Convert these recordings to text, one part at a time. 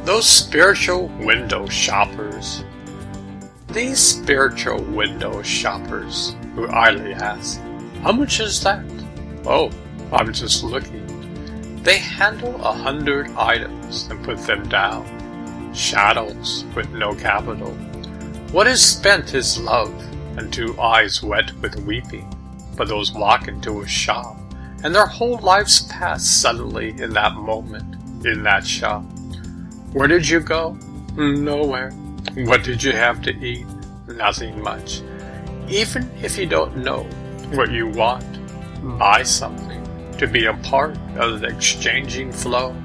Those spiritual window shoppers. These spiritual window shoppers who idly ask, "How much is that?" "Oh, I'm just looking." They handle 100 items and put them down. Shadows with no capital. What is spent is love, and 2 eyes wet with weeping. But those walk into a shop, and their whole lives pass suddenly in that moment, in that shop. Where did you go? Nowhere. What did you have to eat? Nothing much. Even if you don't know what you want, buy something to be a part of the exchanging flow.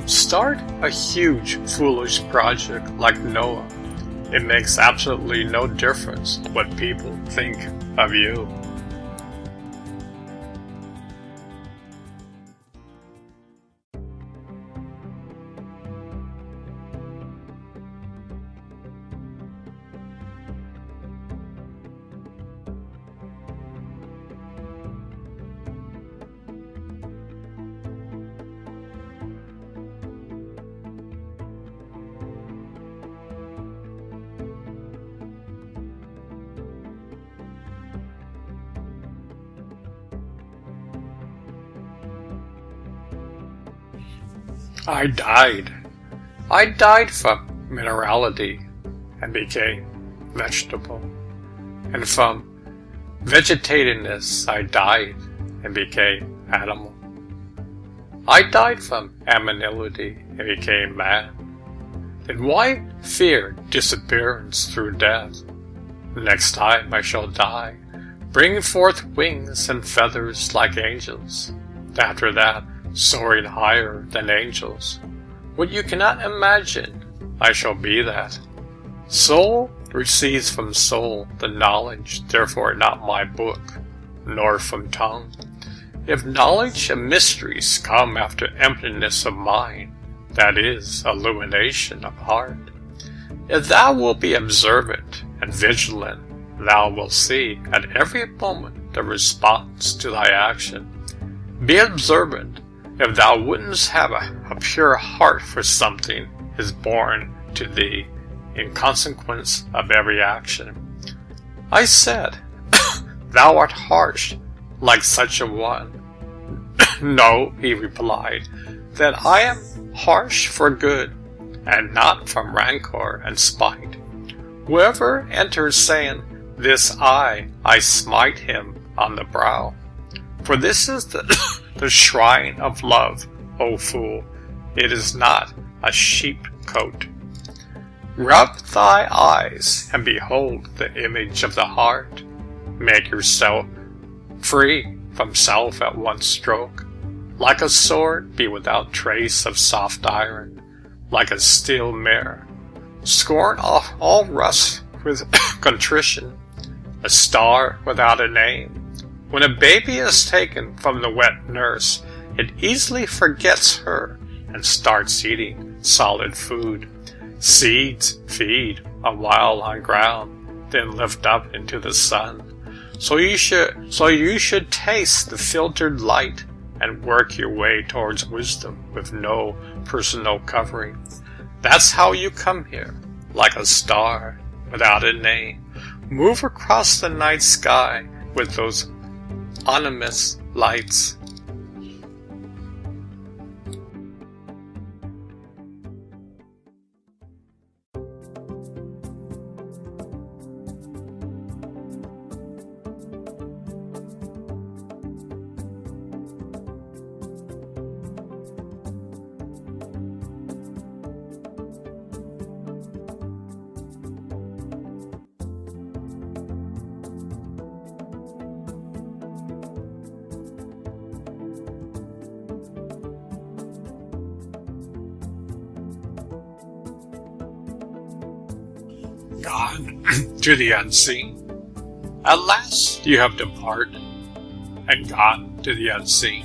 Start a huge, foolish project like Noah. It makes absolutely no difference what people think of you. I died. I died from minerality and became vegetable. And from vegetativeness I died and became animal. I died from aminility and became man. Then why fear disappearance through death? Next time I shall die, bringing forth wings and feathers like angels. After that, soaring higher than angels. What you cannot imagine, I shall be that. Soul receives from soul the knowledge, therefore not my book, nor from tongue. If knowledge and mysteries come after emptiness of mind, that is illumination of heart. If thou wilt be observant and vigilant, thou wilt see at every moment the response to thy action. Be observant. If thou wouldn't have a pure heart for something is born to thee in consequence of every action. I said, "Thou art harsh, like such a one." "No," he replied, "that I am harsh for good, and not from rancor and spite. Whoever enters saying, 'This I smite him on the brow.' For this is the shrine of love, O fool. It is not a sheep coat. Rub thy eyes and behold the image of the heart. Make yourself free from self at one stroke. Like a sword, be without trace of soft iron. Like a steel mirror, scorn off all rust with contrition. A star without a name. When a baby is taken from the wet nurse, it easily forgets her and starts eating solid food. Seeds feed a while on ground, then lift up into the sun. So you should taste the filtered light and work your way towards wisdom with no personal covering. That's how you come here, like a star without a name. Move across the night sky with those ominous lights. Gone to the unseen. At last you have departed and gone to the unseen.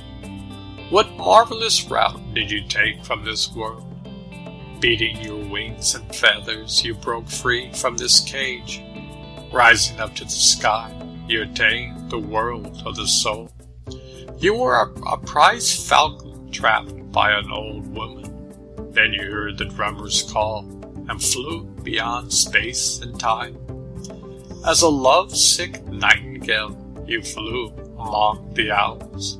What marvelous route did you take from this world? Beating your wings and feathers, you broke free from this cage. Rising up to the sky, you attained the world of the soul. You were a prize falcon trapped by an old woman. Then you heard the drummer's call and flew beyond space and time. As a love-sick nightingale, you flew among the owls.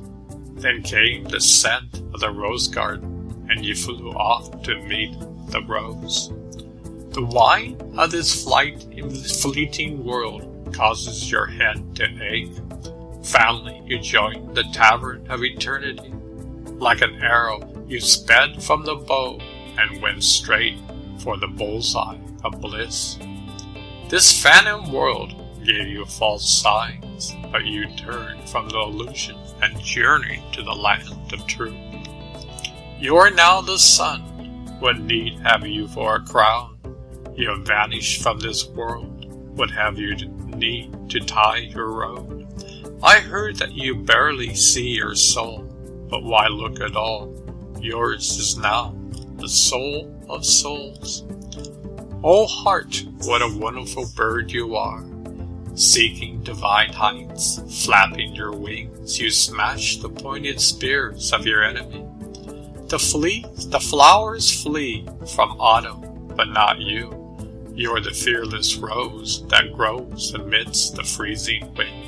Then came the scent of the rose garden, and you flew off to meet the rose. The whine of this flight in this fleeting world causes your head to ache. Finally, you joined the tavern of eternity. Like an arrow, you sped from the bow and went straight for the bullseye of bliss. This phantom world gave you false signs, but you turned from the illusion and journeyed to the land of truth. You are now the sun. What need have you for a crown? You have vanished from this world. What have you need to tie your road? I heard that you barely see your soul, but why look at all? Yours is now the soul of souls. O heart, what a wonderful bird you are. Seeking divine heights, flapping your wings, you smash the pointed spears of your enemy. The flowers flee from autumn, but not you. You are the fearless rose that grows amidst the freezing wind.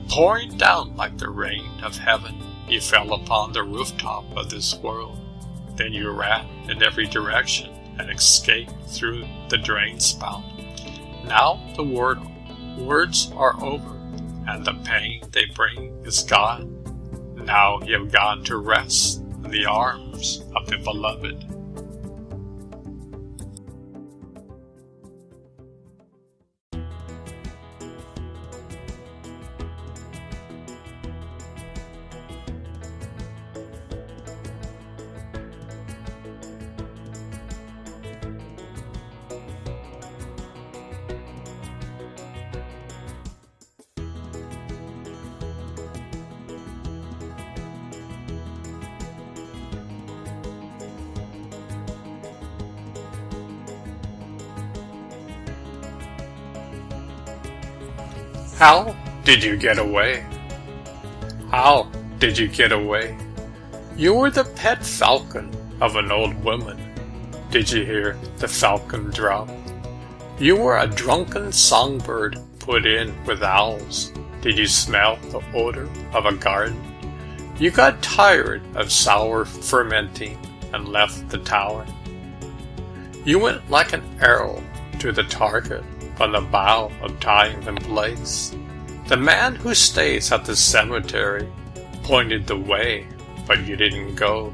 Pouring down like the rain of heaven, you fell upon the rooftop of this world. Then you ran in every direction and escaped through the drain spout. Now the words are over, and the pain they bring is gone. Now you have gone to rest in the arms of the beloved. How did you get away? How did you get away? You were the pet falcon of an old woman. Did you hear the falcon drum? You were a drunken songbird put in with owls. Did you smell the odor of a garden? You got tired of sour fermenting and left the tower. You went like an arrow to the target on the bow of time and place. The man who stays at the cemetery pointed the way, but you didn't go.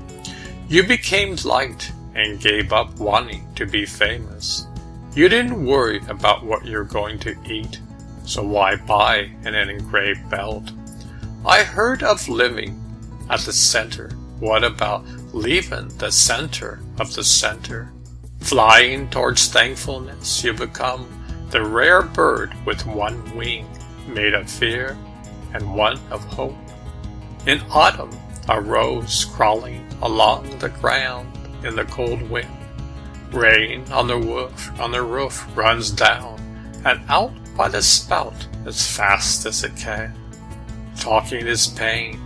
You became light and gave up wanting to be famous. You didn't worry about what you're going to eat, so why buy an engraved belt? I heard of living at the center. What about leaving the center of the center? Flying towards thankfulness, you become the rare bird with one wing, made of fear and one of hope. In autumn, a rose crawling along the ground in the cold wind. Rain on the roof runs down and out by the spout as fast as it can. Talking is pain.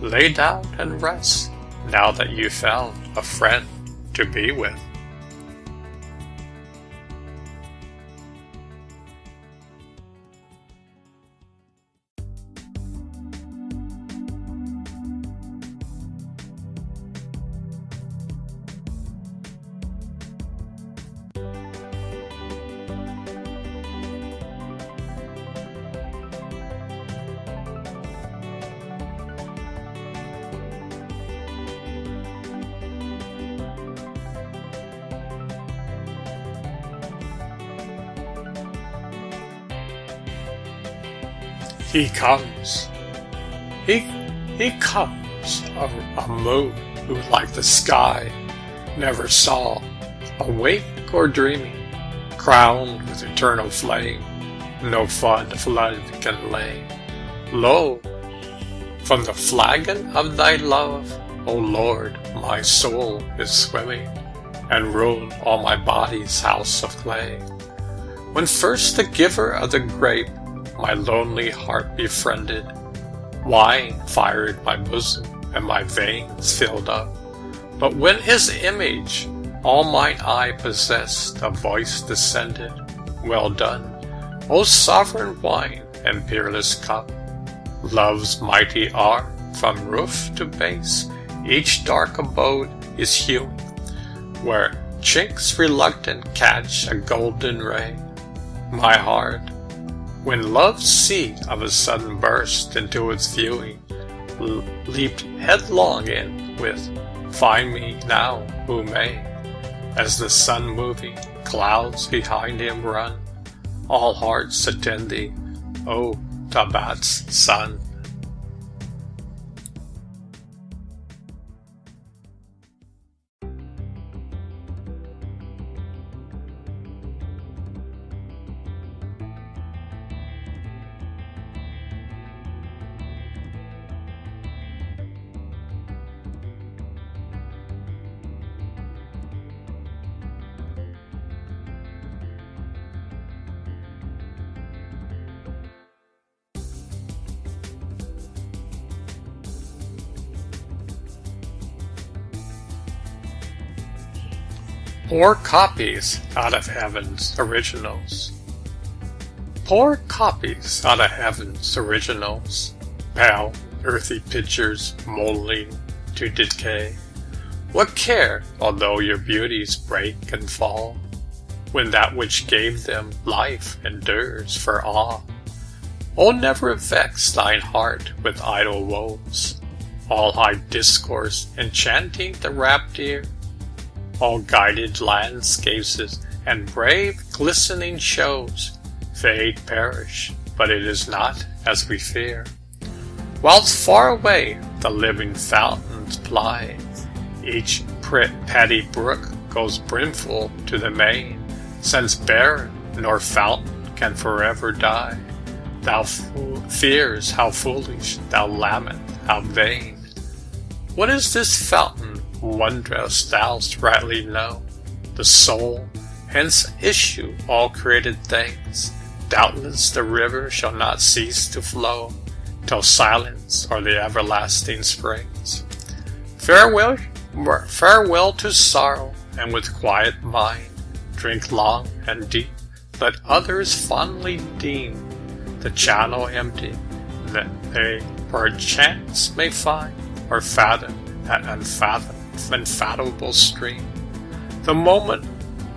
Lay down and rest now that you found a friend to be with. He comes. He comes, a moon who, like the sky, never saw, awake or dreaming, crowned with eternal flame, no flood can lay. Lo, from the flagon of thy love, O Lord, my soul is swimming, and rule all my body's house of clay. When first the giver of the grape my lonely heart befriended, wine fired my bosom and my veins filled up. But when his image all mine eye possessed, a voice descended, "Well done, O sovereign wine and peerless cup! Love's mighty art, from roof to base, each dark abode is hewing, where chinks reluctant catch a golden ray. My heart, when love's seed of a sudden burst into its viewing, leaped headlong in with, 'Find me now who may,' as the sun moving, clouds behind him run. All hearts attend thee, O Tabat's son." Poor copies out of heaven's originals. Poor copies out of heaven's originals, pale, earthy pictures molding to decay. What care, although your beauties break and fall, when that which gave them life endures for awe? Oh, never vex thine heart with idle woes, all high discourse enchanting the rapt ear. All guided landscapes and brave glistening shows fade, perish, but it is not as we fear. Whilst far away the living fountains ply, each petty brook goes brimful to the main, since barren nor fountain can forever die. Thou fears how foolish, thou lament how vain. What is this fountain? Wondrous thou'st rightly know, the soul, hence issue all created things. Doubtless the river shall not cease to flow, till silence or the everlasting springs. Farewell to sorrow, and with quiet mind drink long and deep. Let others fondly deem the channel empty, that they perchance may find or fathom that unfathomable stream. The moment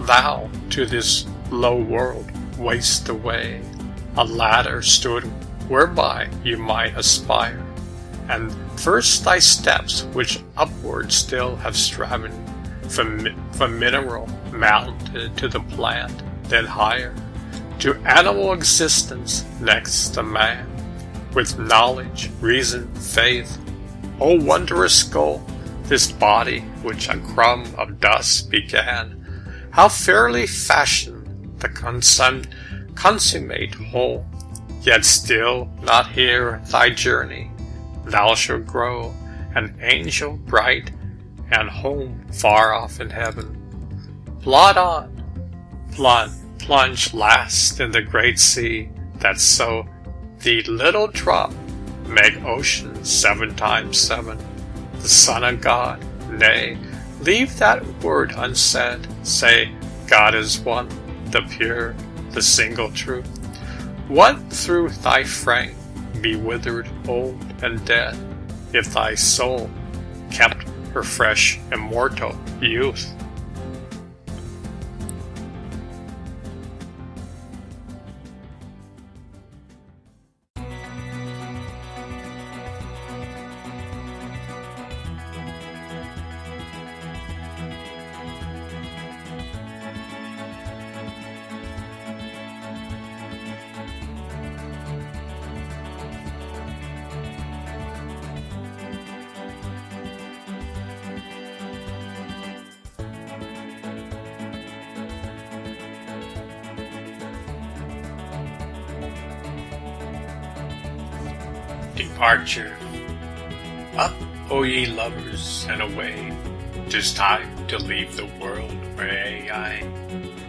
thou to this low world waste away, a ladder stood whereby you might aspire, and first thy steps which upward still have striven, from mineral mounted to the plant, then higher to animal existence, next to man, with knowledge, reason, faith. O wondrous goal, this body which a crumb of dust began, how fairly fashioned the consummate whole. Yet still not here thy journey, thou shalt grow an angel bright, and home far off in heaven. Plod on, plunge last in the great sea, that so the little drop make ocean 7 times 7. The Son of God, nay, leave that word unsaid. Say, God is one, the pure, the single truth. What through thy frame be withered, old, and dead, if thy soul kept her fresh, immortal youth? Departure. Up, O ye lovers, and away. 'Tis time to leave the world where I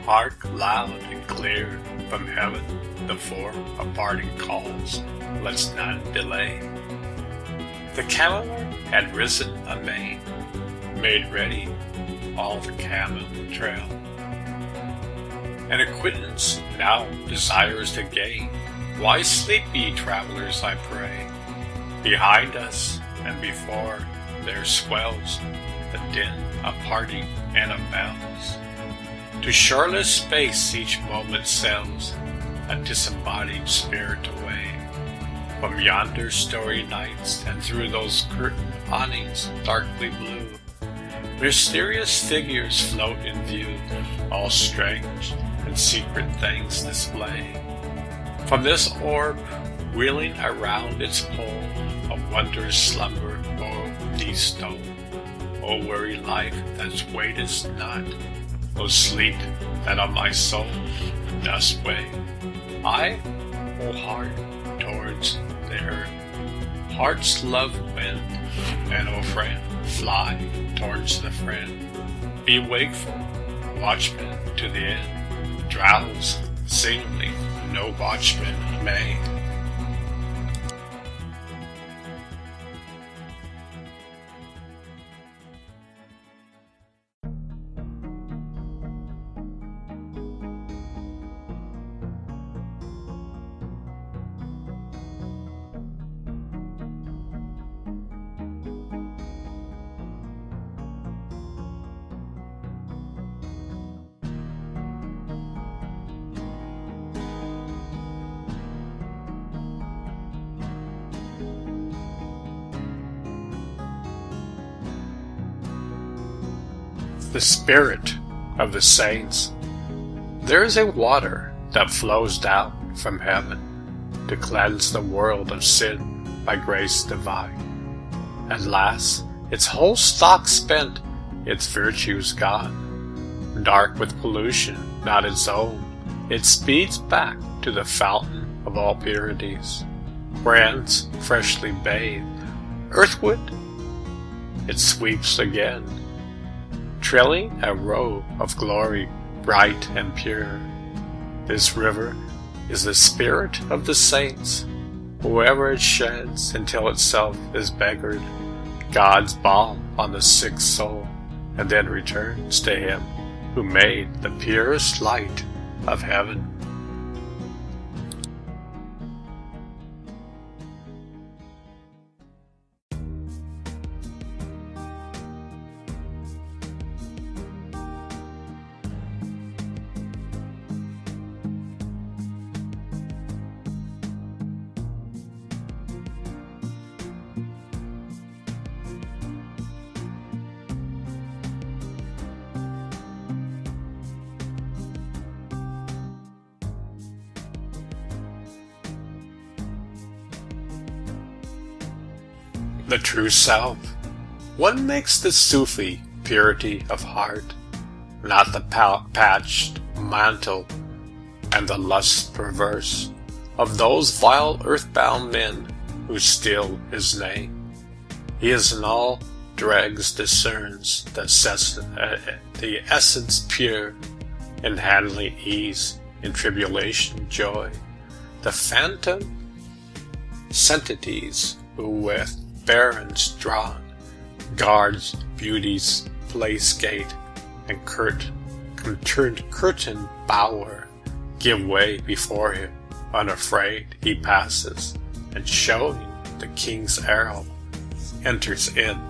hark loud and clear from heaven the form of parting calls. Let's not delay. The cameler had risen amain, made ready all the camel trail. And acquittance now desires to gain. Why sleep ye, travelers, I pray? Behind us and before there swells the din of party and of bells. To shoreless space each moment sails a disembodied spirit away. From yonder starry nights and through those curtained awnings darkly blue, mysterious figures float in view, all strange and secret things display. From this orb, wheeling around its pole, a wondrous slumber o'er these stone. O weary life that waitest not, O sleep that on my soul dost weigh. I, O heart, towards the earth, heart's love wind, and O friend, fly towards the friend. Be wakeful, watchman to the end, drowse singly, no watchman may. The spirit of the saints. There is a water that flows down from heaven to cleanse the world of sin by grace divine. At last, its whole stock spent, its virtues gone, dark with pollution not its own, it speeds back to the fountain of all purities, whence, freshly bathed, earthward, it sweeps again, trilling a row of glory bright and pure. This river is the spirit of the saints, wherever it sheds until itself is beggared, God's balm on the sick soul, and then returns to Him who made the purest light of heaven. The true self. One makes the Sufi purity of heart, not the patched mantle and the lust perverse of those vile earthbound men who steal his name. He is in all dregs discerns the essence pure, in handling ease, in tribulation joy, the phantom sentities who with barons drawn, guards beauty's place gate, and curtain bower, give way before him, unafraid he passes, and showing the king's arrow, enters in.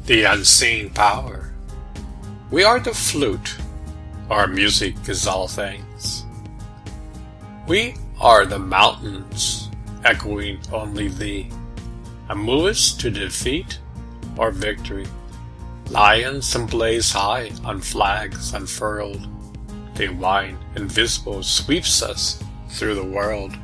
The unseen power. We are the flute, our music is all things. We are the mountains, echoing only thee, and move us to defeat or victory. Lions emblaze high on flags unfurled, a wine invisible sweeps us through the world.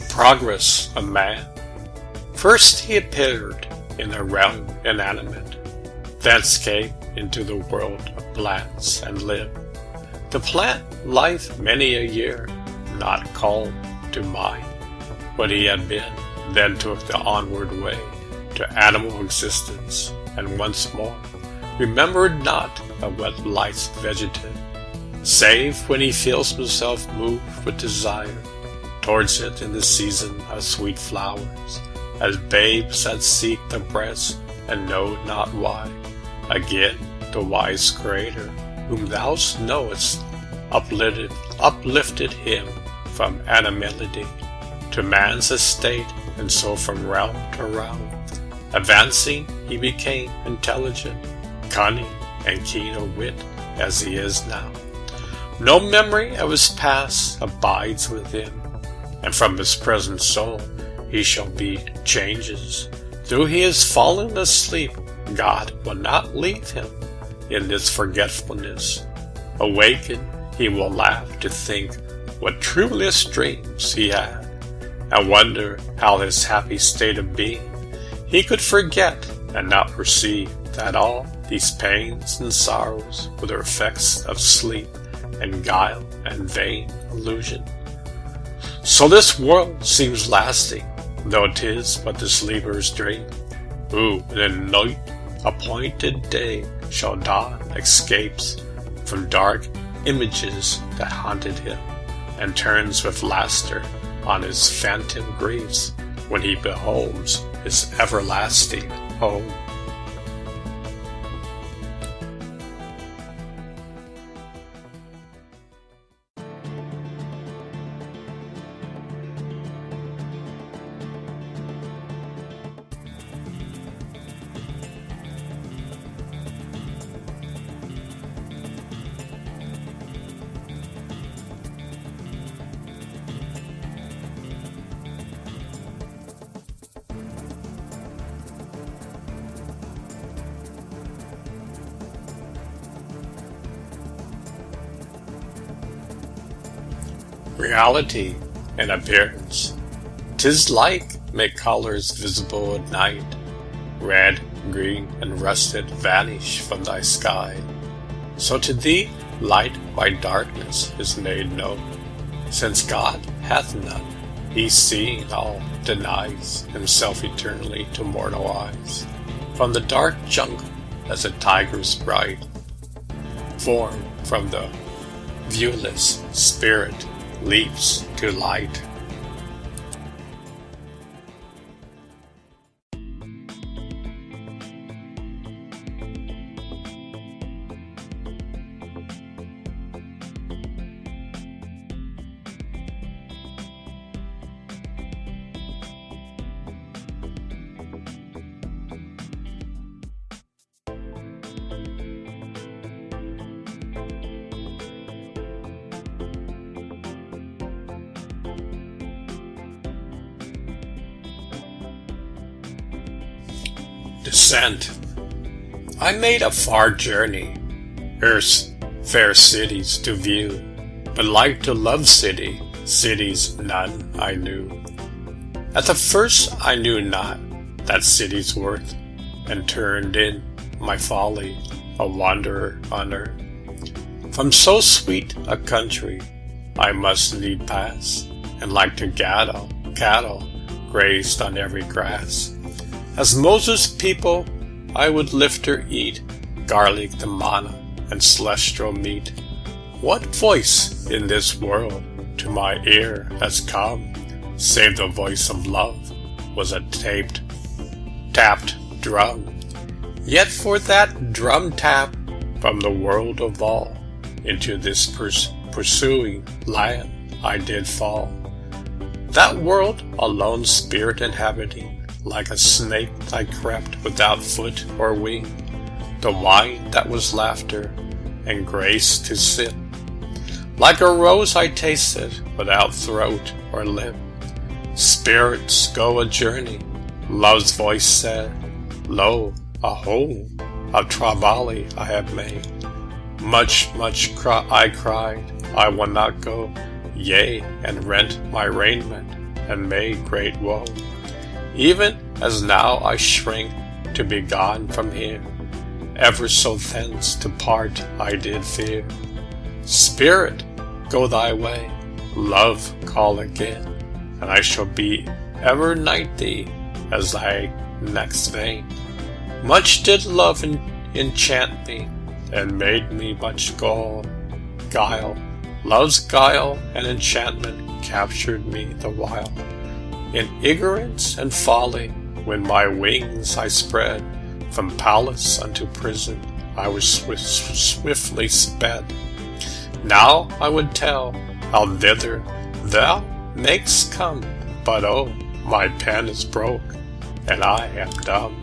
Progress of man. First he appeared in the realm inanimate, thence came into the world of plants and lived. The plant life many a year, not called to mind what he had been, then took the onward way to animal existence, and once more remembered not of what life's vegetative, save when he feels himself moved with desire towards it in the season of sweet flowers, as babes that seek the breast and know not why. Again the wise Creator, whom thou knowest, uplifted him from animality to man's estate, and so from realm to realm. Advancing, he became intelligent, cunning, and keen of wit, as he is now. No memory of his past abides with him, and from his present soul he shall be changes. Though he has fallen asleep, God will not leave him in this forgetfulness. Awakened, he will laugh to think what truest dreams he had, and wonder how his happy state of being he could forget and not perceive that all these pains and sorrows were the effects of sleep and guile and vain illusion. So this world seems lasting, though 'tis but the sleeper's dream, who in a night appointed day shall dawn, escapes from dark images that haunted him, and turns with laughter on his phantom griefs when he beholds his everlasting home. Reality and appearance. 'Tis like make colors visible at night, red, green, and rusted vanish from thy sky. So to thee light by darkness is made known, since God hath none, he seeing all denies himself eternally to mortal eyes. From the dark jungle as a tiger's bright, formed from the viewless spirit leaps to light. Descent. I made a far journey, earth's fair cities to view, but like to love cities none I knew. At the first I knew not that city's worth, and turned in my folly a wanderer on earth. From so sweet a country I must need pass, and like to cattle grazed on every grass. As Moses' people, I would lift or eat garlic, the manna, and celestial meat. What voice in this world to my ear has come, save the voice of love was a tapped drum, Yet for that drum tap from the world of all, into this pursuing land I did fall. That world a lone spirit inhabiting, like a snake I crept without foot or wing. The wine that was laughter, and grace to sit. Like a rose I tasted, without throat or lip. Spirits go a journey, love's voice said, Lo, a home of travail I have made. Much I cried, I will not go, yea, and rent my raiment, and made great woe. Even as now I shrink to be gone from here, ever so thence to part I did fear. Spirit, go thy way, love call again, and I shall be ever knight thee as thy next vein. Much did love enchant me, and made me much guile. Love's guile and enchantment captured me the while. In ignorance and folly, when my wings I spread, from palace unto prison I was swiftly sped. Now I would tell how thither thou may'st come, but oh, my pen is broke, and I am dumb.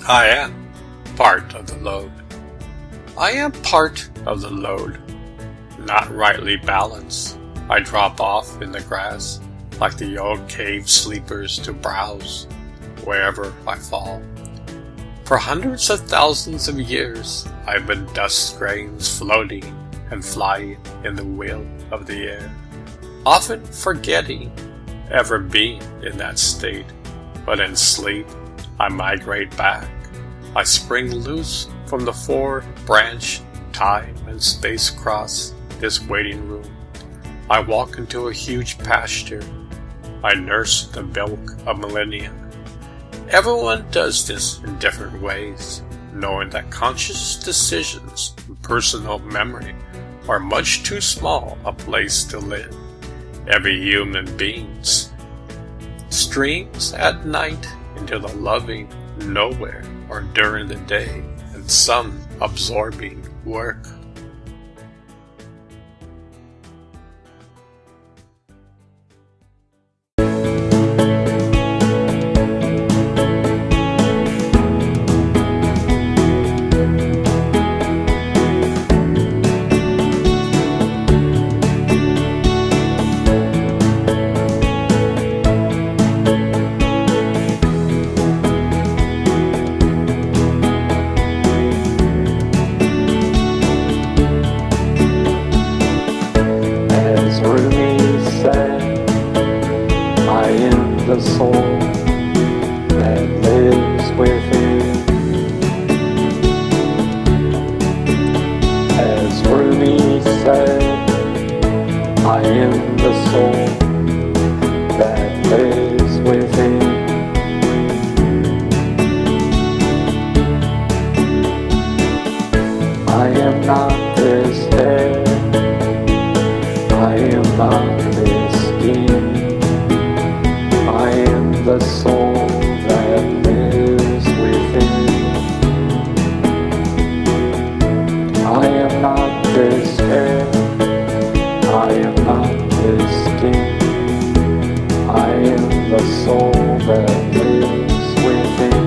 I am part of the load. I am part of the load. Not rightly balanced, I drop off in the grass, like the old cave sleepers to browse, wherever I fall. For hundreds of thousands of years, I've been dust grains floating and flying in the wheel of the air, often forgetting ever being in that state, but in sleep I migrate back. I spring loose from the four-branch time and space cross this waiting room. I walk into a huge pasture. I nurse the milk of millennia. Everyone does this in different ways, knowing that conscious decisions and personal memory are much too small a place to live. Every human being streams at night into the loving nowhere or during the day in some absorbing work. Rumi said, I am the soul that lives within. As Rumi said, I am the soul that lives within. I am not this head, I am not this skin. I am the soul that lives within. I am not this hair, I am not this skin. I am the soul that lives within.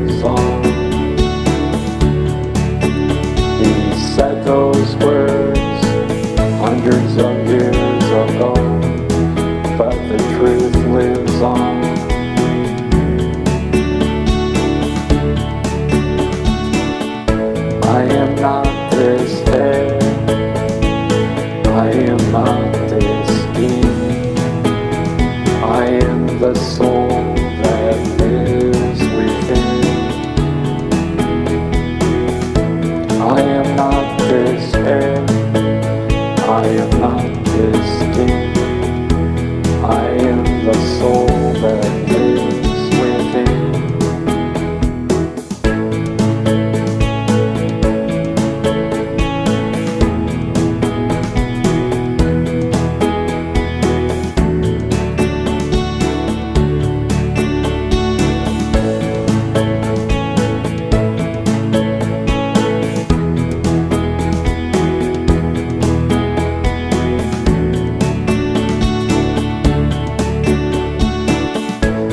lives on. He said those words hundreds of years ago, but the truth lives on. I am not this head, I am not this being, I am the soul that lives within. I am not this head, I am not this skin, I am the soul that lives within.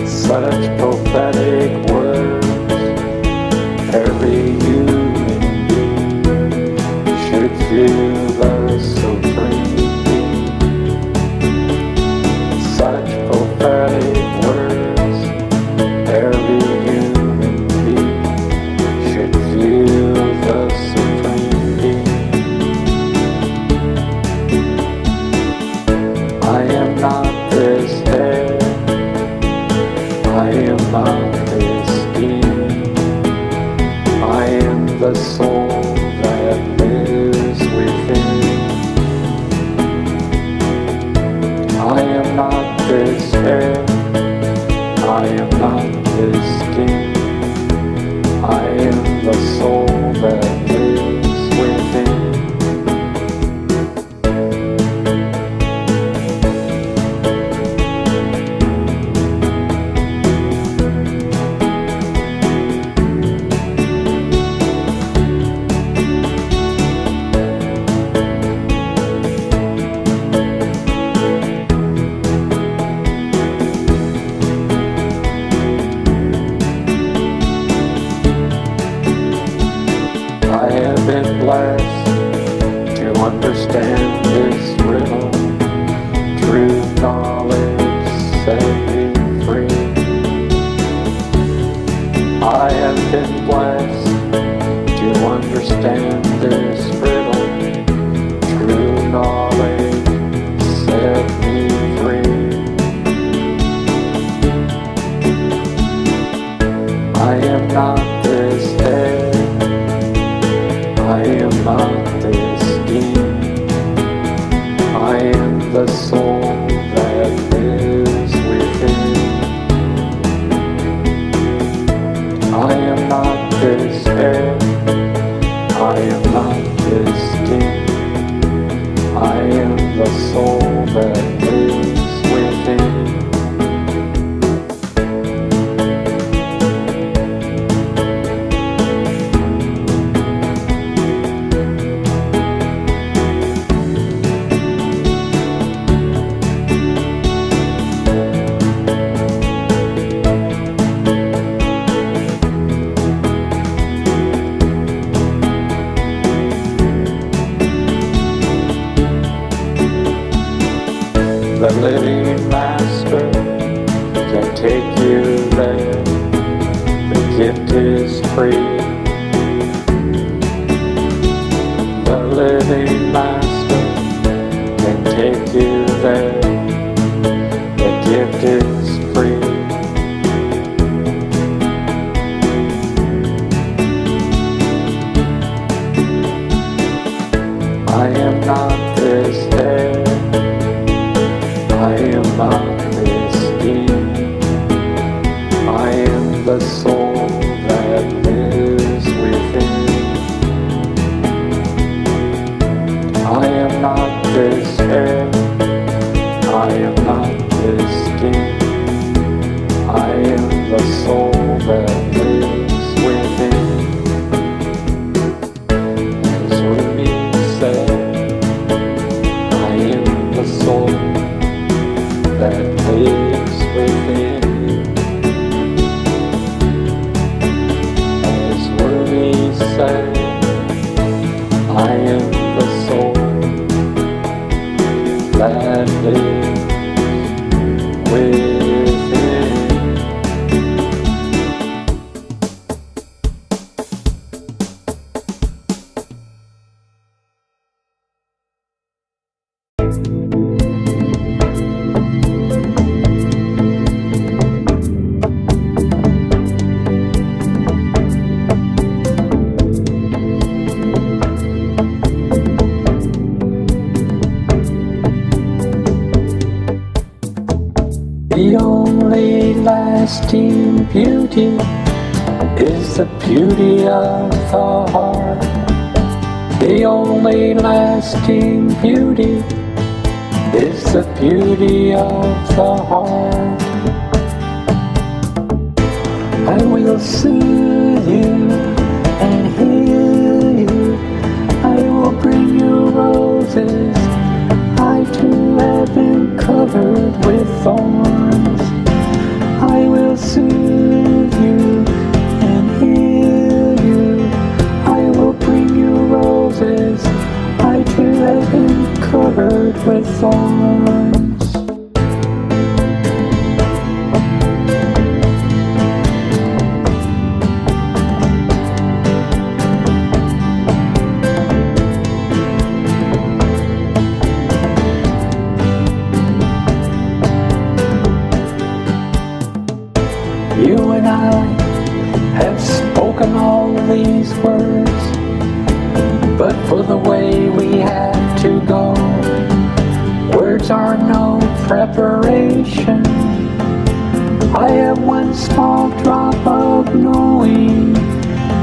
Such prophetic words, every human being should feel the supreme being. Such prophetic words, every human being should feel the supreme being. I am not this head, I am not this being, I am the soul that lives within. I am not this head, I am not this skin, I am the soul that lives within. I have been blessed to understand this riddle. True knowledge set me free. I have been blessed to understand this riddle. True knowledge set me free. I am not this head, I am not this being, I am the soul that lives within. I am not this head, I am not this skin, I am the soul that lives within. The living master can take you there. The gift is free. The living master can take you there. The gift is free. I am not this head, I am not this being, I am the soul that lives within. I am not this head, I am not this skin, I am the soul that lives within. As Rumi said, I am the soul that lives within. lasting beauty is the beauty of the heart. The only lasting beauty is the beauty of the heart. I will soothe you and heal you. I will bring you roses. I too have been covered with thorns. I will soothe you and heal you. I will bring you roses. I too have been covered with thorns. You and I have spoken all these words, but for the way we had to go, words are no preparation. I have one small drop of knowing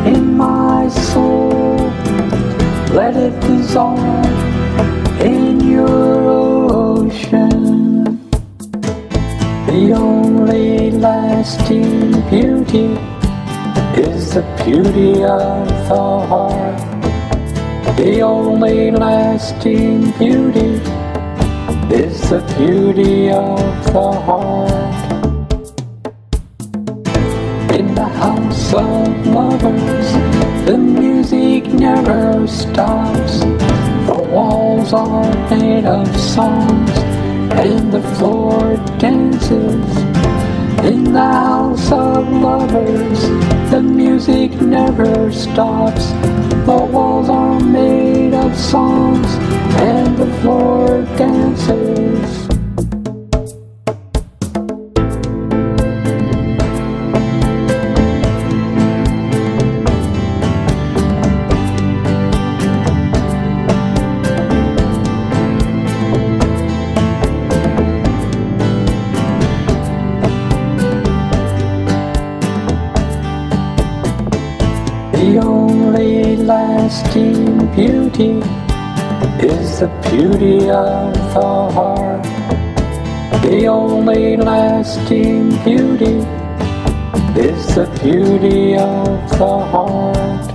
in my soul. Let it dissolve in your ocean. The only lasting beauty is the beauty of the heart. The only lasting beauty is the beauty of the heart. In the house of lovers, the music never stops. The walls are made of songs and the floor dances. In the house of lovers, the music never stops. The walls are made of songs and the floor dances. The only lasting beauty is the beauty of the heart. The only lasting beauty is the beauty of the heart.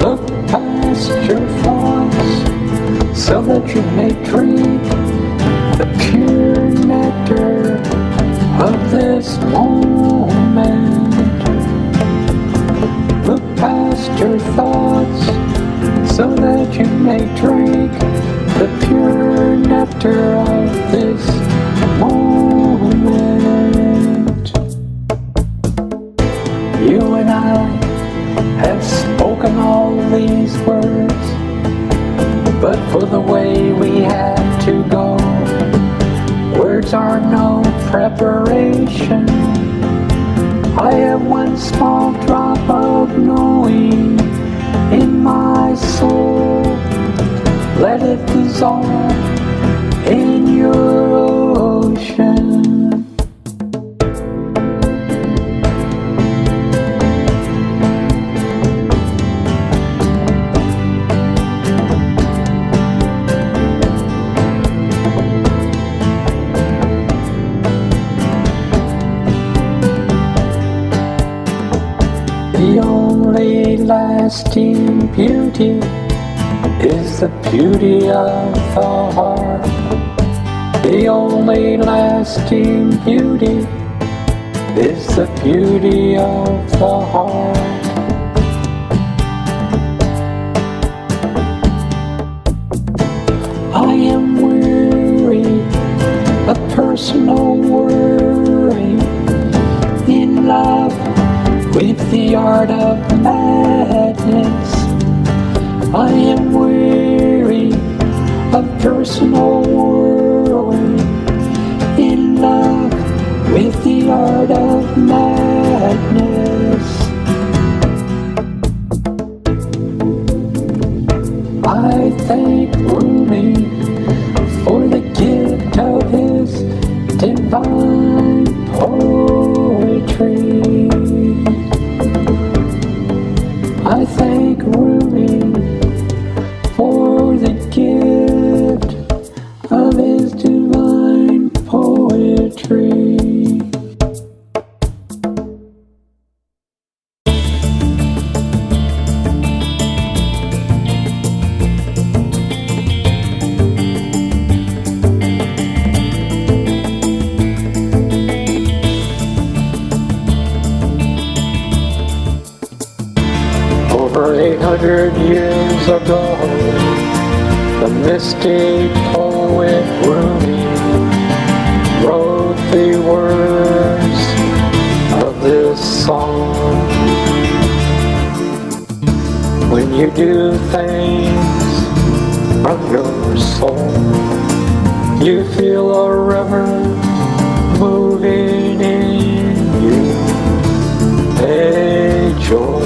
Look past your thoughts so that you may drink the pure nectar of this moment. Look past your thoughts so that you may drink the pure nectar of this moment. You and I have spoken all these words, but for the way we had to go, words are no preparation. I have one small drop of knowing in my soul. Let it dissolve in your ocean. The only lasting beauty is the beauty of the heart. The only lasting beauty is the beauty of the heart. I am weary of personal worry, in love with the art of madness. I am weary of personal worry, in love with the art of madness. I thank Rumi for the gift of his For 800 years ago, the mystic poet Rumi wrote the words of this song. When you do things from your soul, you feel a river moving in you, a joy.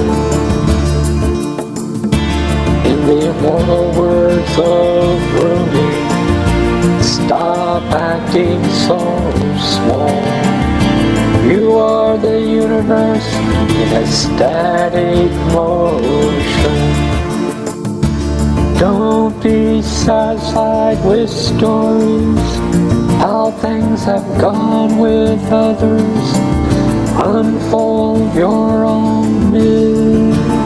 In the immortal words of Rumi, stop acting so small. You are the universe in a static motion. Don't be satisfied with stories, how things have gone with others. Unfold your own myth.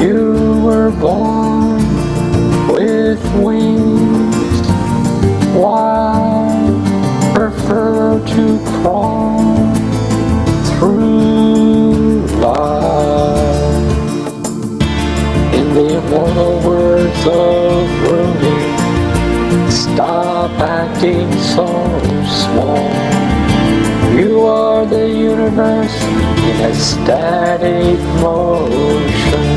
You were born with wings. Why prefer to crawl through life? In the immortal words of Rumi, stop acting so small. You are the universe in a static motion.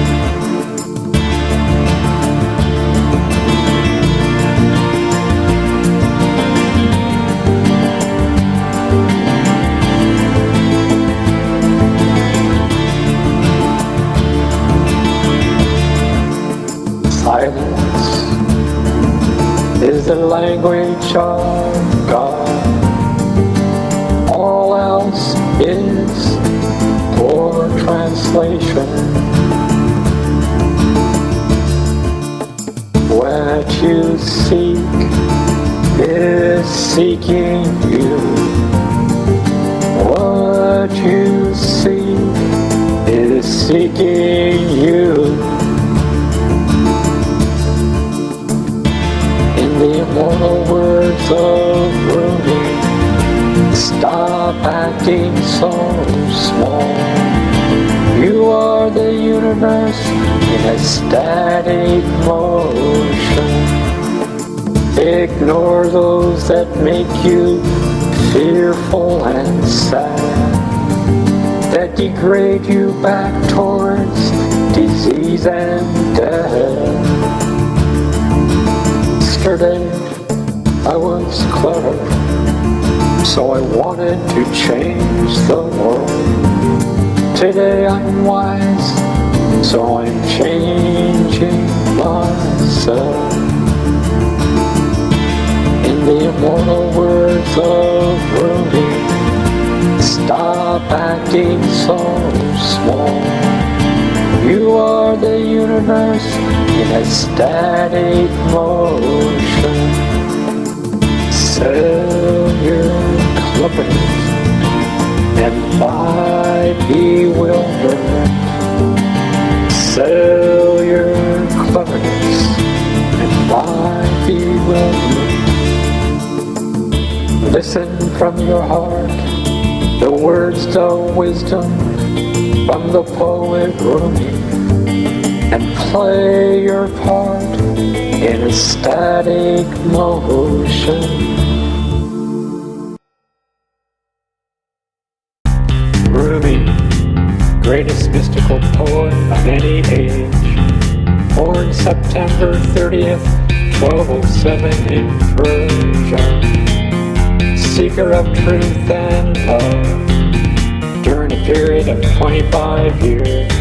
Silence is the language of God. All else is poor translation. What you seek is seeking you. What you seek is seeking you. The immortal words of Rumi, stop acting so small. You are the universe in a static motion. Ignore those that make you fearful and sad, that degrade you back towards disease and death. Yesterday I was clever, so I wanted to change the world. Today I'm wise, so I'm changing myself. In the immortal words of Rumi, stop acting so small. You are the universe in a static motion. Sell your clippings and buy bewilderment. Sell your cleverness and buy bewilderment. Listen from your heart, the words of wisdom from the poet Rumi, and play your part in a static motion. Rumi, greatest mystical poet of any age, born September 30th, 1207 in Persia, seeker of truth and love, during a period of 25 years,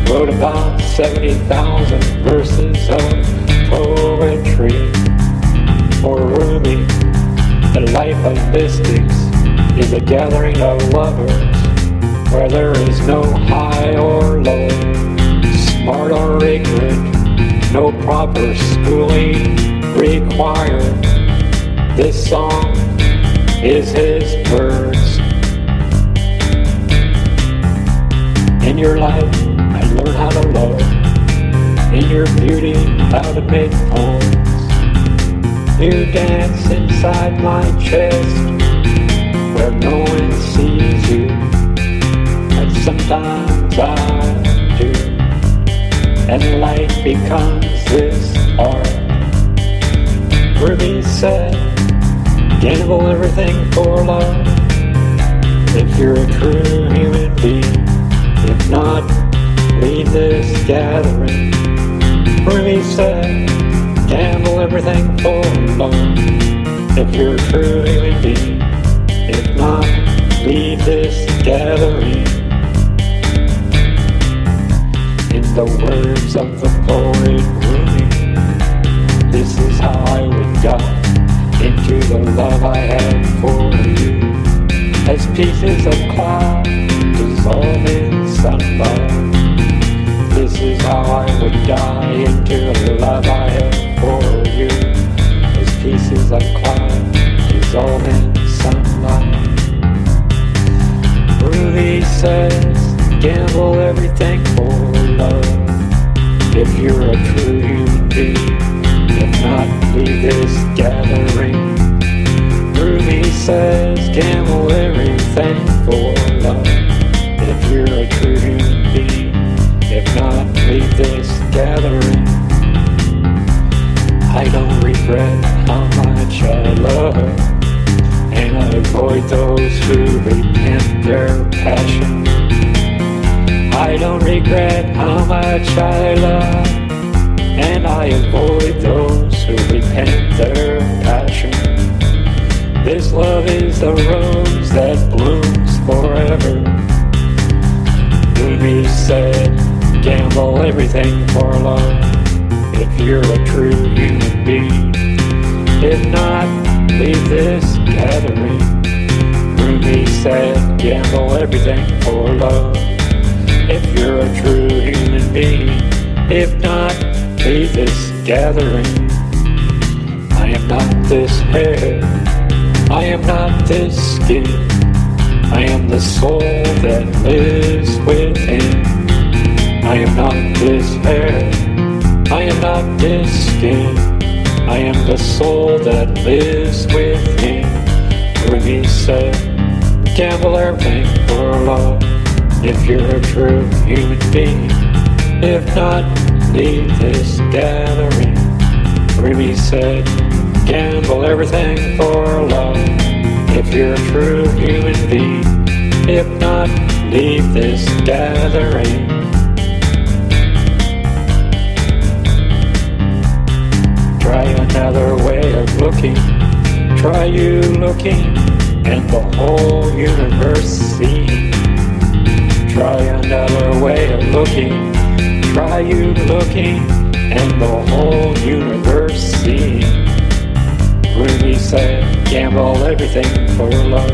wrote about 70,000 verses of poetry. For Rumi, the life of mystics is a gathering of lovers, where there is no high or low, smart or ignorant, no proper schooling required. This song is his words. In your life, I learned how to love. In your beauty, how to make poems. You dance inside my chest, where no one sees you. sometimes I do, and life becomes this art. Rumi said, gamble everything for love, if you're a true human being. If not, leave this gathering. Rumi said, gamble everything for love, if you're a true human being. If not, leave this gathering. In the words of the poet Rumi, this is how I would dive into the love I have for you, as pieces of cloud dissolve in sunlight. This is how I would die into the love I have for you, as pieces of cloud dissolve in sunlight. Rumi says, gamble everything for love, if you're a true human being. If not, leave this gathering. Rumi says, gamble everything for love, if you're a true human being. If not, leave this gathering. I don't regret how much I love, and I avoid those who repent their passion. I don't regret how much I love, and I avoid those who repent their passion. This love is the rose that blooms forever. Rumi said, gamble everything for love, if you're a true human being. If not, leave this gathering. Rumi said, gamble everything for love, if you're a true human being. If not, leave this gathering. I am not this hair, I am not this skin, I am the soul that lives within. I am not this hair, I am not this skin, I am the soul that lives within. Rumi said, gamble everything for love, if you're a true human being. If not, leave this gathering. Rumi said, gamble everything for love, if you're a true human being. If not, leave this gathering. Try another way of looking, try you looking, and the whole universe seeing. Try another way of looking, try you looking, and the whole universe seeing. Rumi said, gamble everything for love,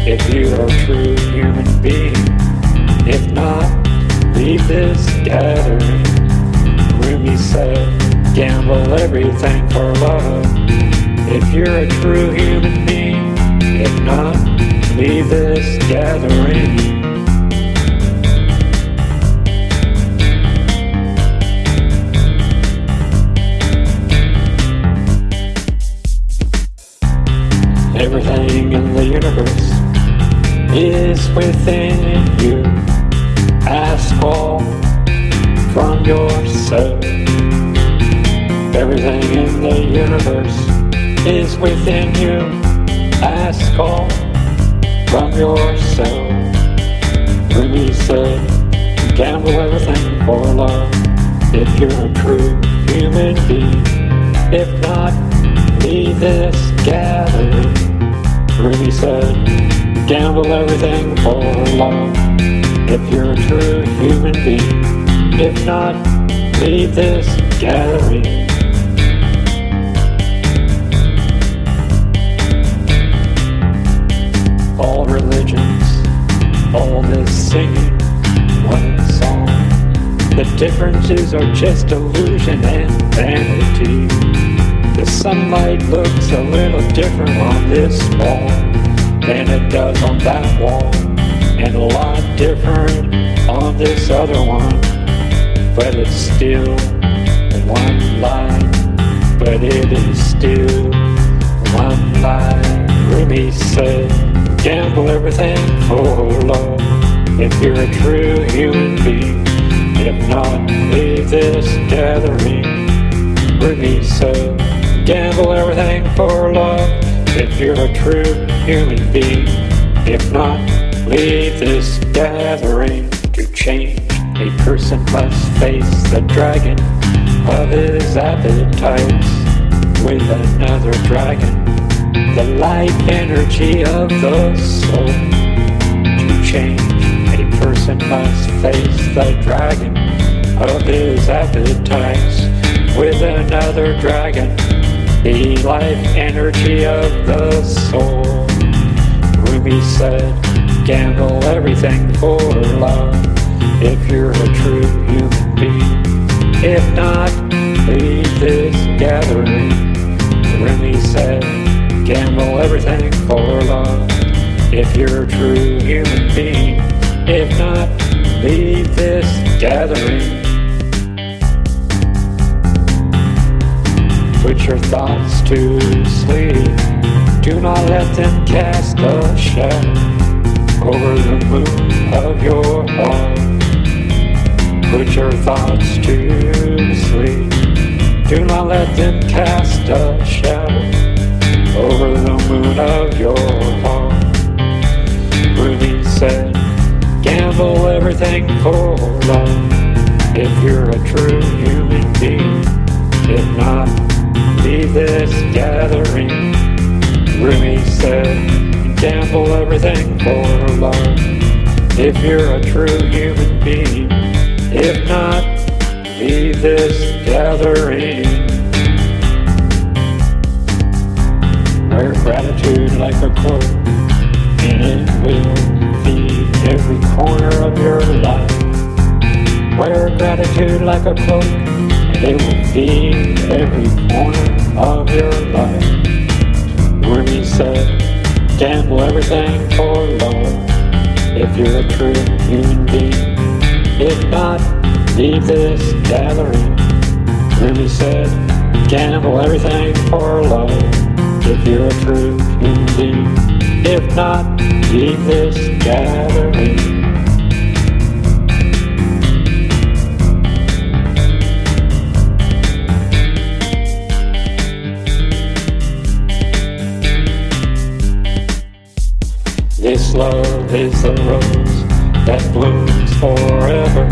if you're a true human being. If not, leave this gathering. Rumi said, gamble everything for love, if you're a true human being. If not, leave this gathering. Everything in the universe is within you. Ask all from yourself. Everything in the universe is within you. Ask all from yourself. Rumi said, gamble everything for love, if you're a true human being. If not, leave this gathering. Rumi said, gamble everything for love, if you're a true human being. If not, leave this gathering. All religions, all this singing, one song. The differences are just illusion and vanity. The sunlight looks a little different on this wall than it does on that wall, and a lot different on this other one. But it's still one line, but it is still one line. Rumi said, gamble everything for love, if you're a true human being. If not, leave this gathering. Rumi said, gamble everything for love, if you're a true human being. If not, leave this gathering. To change, a person must face the dragon of his appetites with another dragon, the life energy of the soul. To change, a person must face the dragon of his appetites with another dragon, the life energy of the soul. Rumi said, gamble everything for love, if you're a true human being. If not, leave this gathering. Rumi said, gamble everything for love, if you're a true human being. If not, leave this gathering. Put your thoughts to sleep. Do not let them cast a shadow over the moon of your heart. Put your thoughts to sleep. Do not let them cast a shadow over the moon of your heart. Rumi said, gamble everything for love, if you're a true human being. If not, leave this gathering. Rumi said, gamble everything for love, if you're a true human being. If not, leave this gathering. Wear gratitude like a cloak, and it will feed every corner of your life. Wear gratitude like a cloak, and it will feed every corner of your life. Rumi said, gamble everything for love, if you're a true human being. If not, leave this gathering. Rumi said, gamble everything for love, if you're a true human being. If not, leave this gathering. This love is the rose that blooms forever.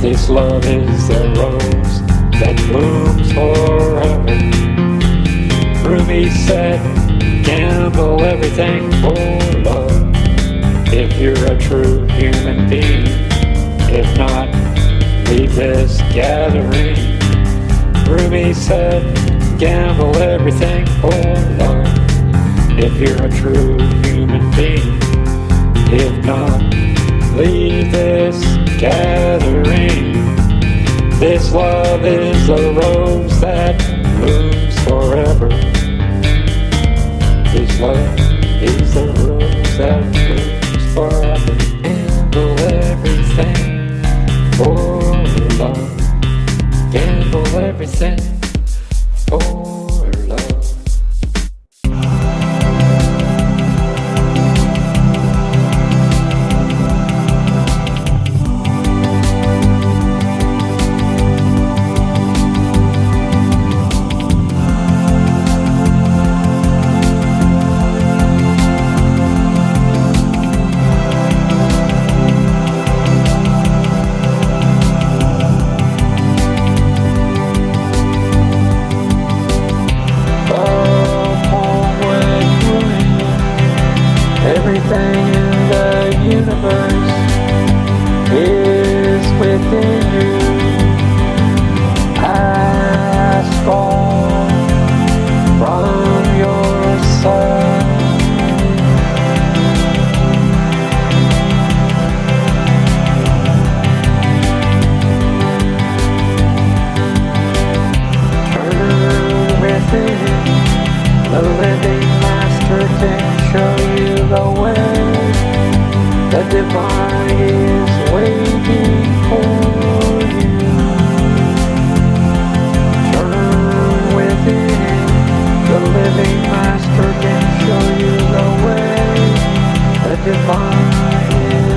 This love is the rose that blooms forever. Rumi said, gamble everything for love, if you're a true human being. If not, leave this gathering. Rumi said, gamble everything for love, if you're a true human being. If not, leave this gathering. This love is the rose that blooms forever. This love is the rose that blooms forever. Gamble everything for love. Gamble everything for love. Everything in the universe is within you. Ask all from your soul. Turn within, the living master can show you the way. The divine is waiting for you. Turn within, the living master can show you the way. The divine is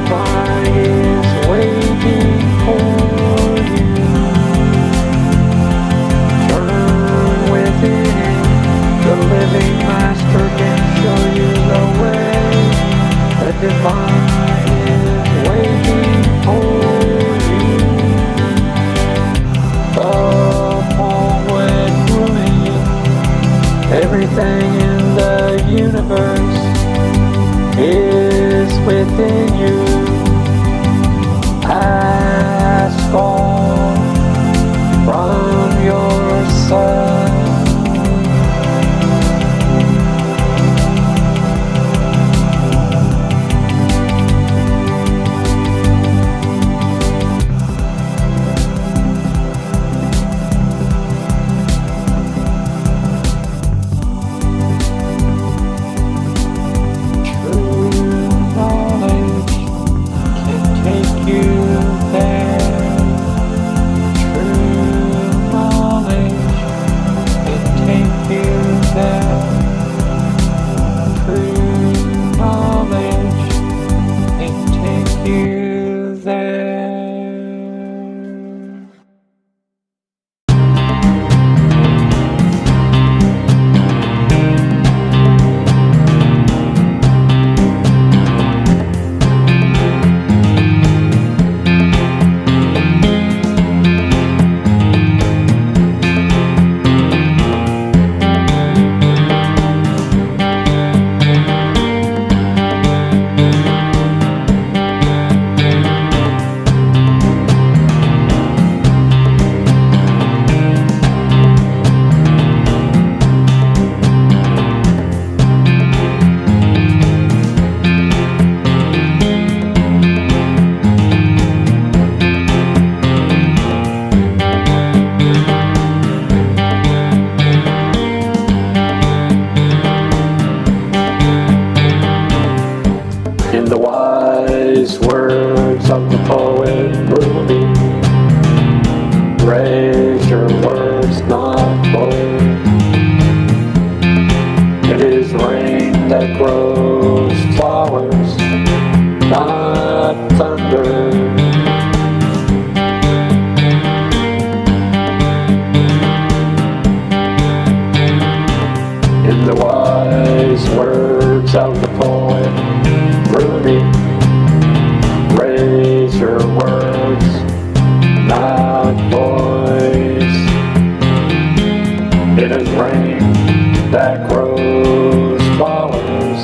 divine is waiting for you. Turn within, the living master can show you the way. The divine is waiting for you. The poet Rumi, everything in the universe is within you. Ask all from yourself. In the wise words of the poet Rumi, raise your words, not bold. It is rain that grows flowers, not thunder. In the wise words of the poet Rumi, raise your words, not voice. It is rain that grows flowers,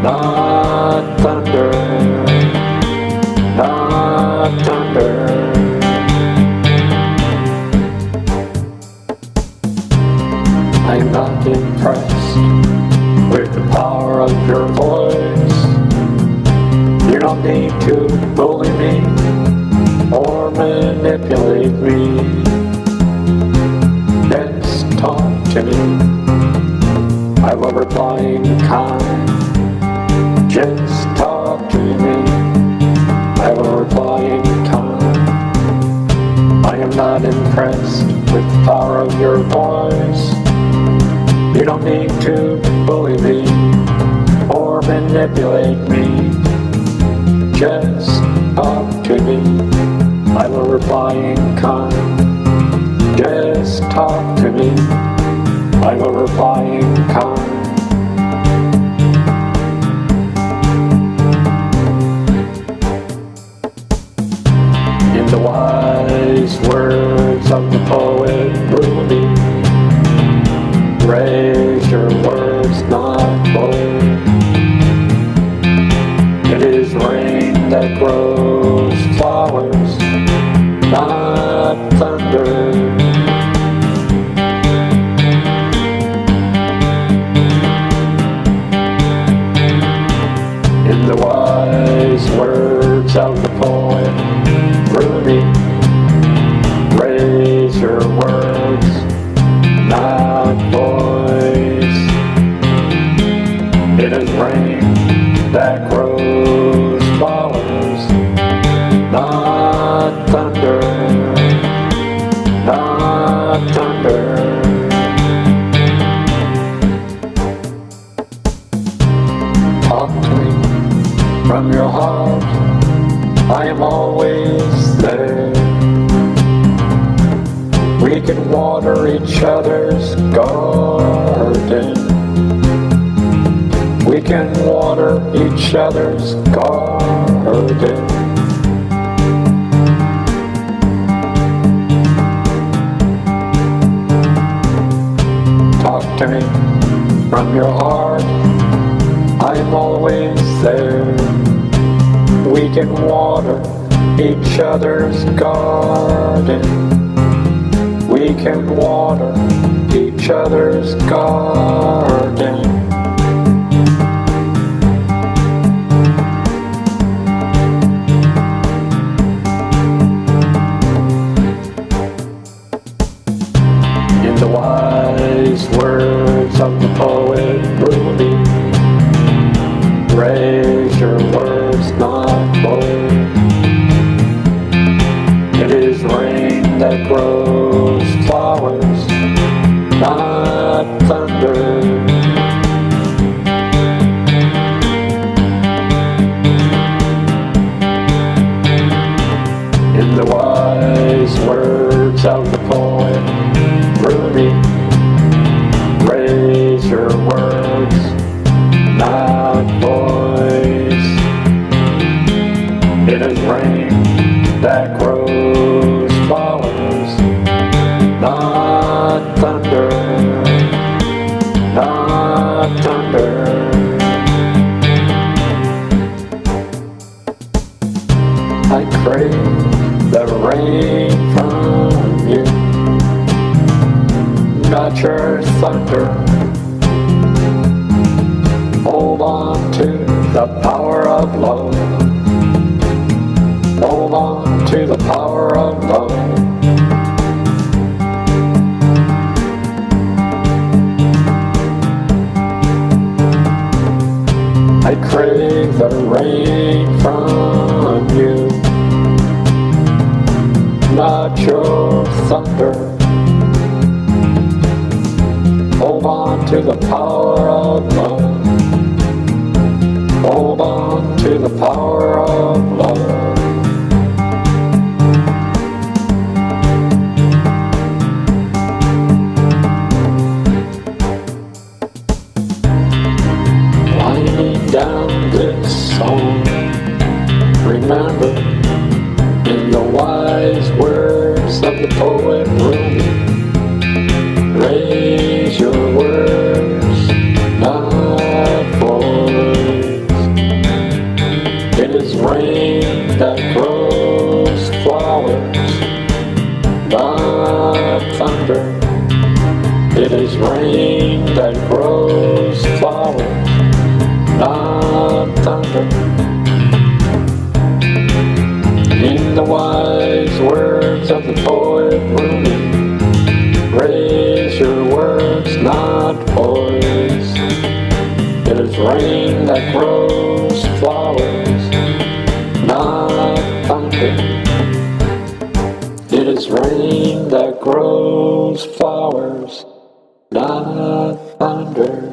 not thunder, not thunder. I am not impressed with the power of your voice. You don't need to bully me or manipulate me. Just talk to me. I will reply in kind. Just talk to me. I will reply in kind. I am not impressed with the power of your voice. You don't need to bully me or manipulate me. Just talk to me. I will reply in kind. Just talk to me. I will reply in kind. In the wise words of the poet Rumi, raise your words, not bold. It is rain that grows flowers, not thunder. In the wise words of the poet Rumi, raise your words, each other's garden. We can water each other's garden. Talk to me from your heart, I'm always there. We can water each other's garden. We can water each other's garden. In the wise words of the poet Rumi, raise your words, not bold. It is rain that grows flowers, not thunder. In the wise words of the poet Rumi, raise your words, not voice. It is rain that grows flowers, not thunder, not thunder. I crave the rain from you, not your thunder. Hold on to the power of love. Hold on to the power of love. I crave the rain from you, not your thunder. Hold on to the power of love. Hold on to the power of love. Winding down this song, remember, in the wise words of the poet Rumi, raise your words, not voice. It is rain that grows flowers, not thunder. It is rain that grows flowers, not thunder. In the wise words of the poet Rumi, raise your words, not voice. It is rain that grows flowers, not thunder. It is rain that grows flowers, not thunder.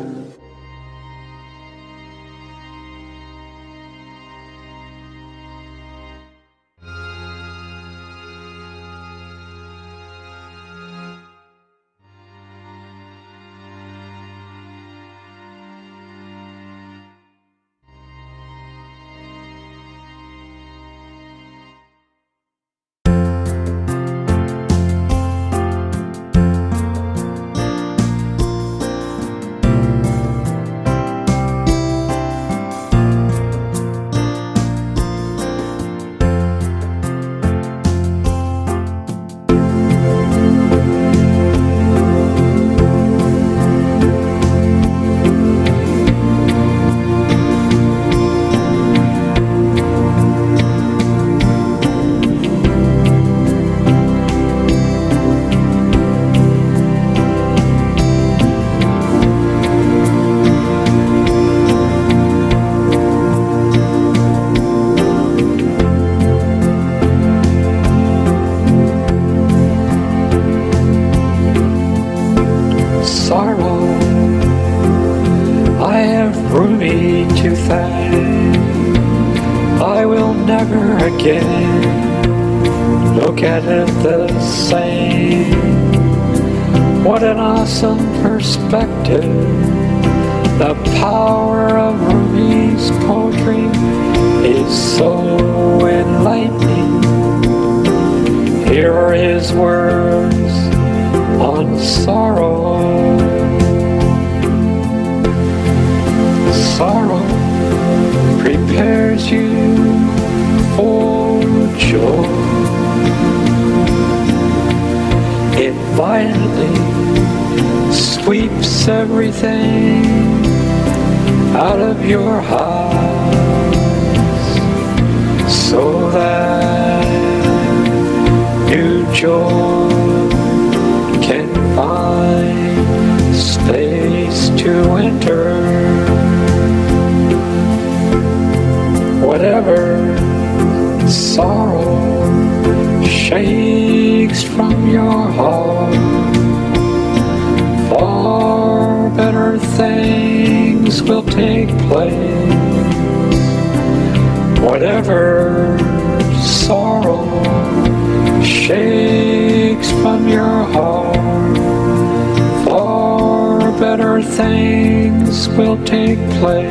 Rumi to thank. I will never again look at it the same. What an awesome perspective. The power of Rumi's poetry is so enlightening. Here are his words on sorrow. Sorrow prepares you for joy. It violently sweeps everything out of your heart, so that new joy can find space to enter. Whatever sorrow shakes from your heart, far better things will take place. Whatever sorrow shakes from your heart, far better things will take place.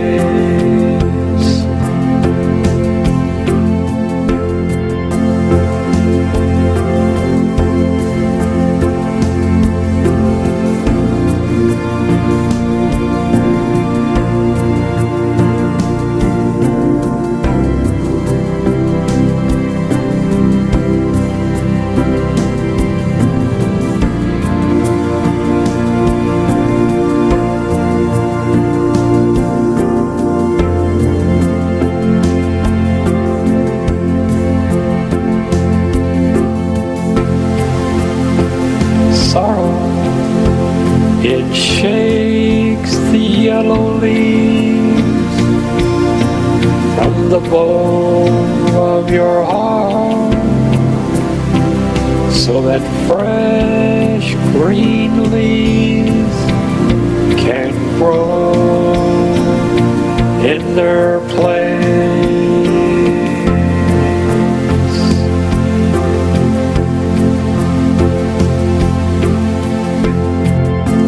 Sorrow, it shakes the yellow leaves from the bow of your heart, so that fresh green leaves can grow in their place.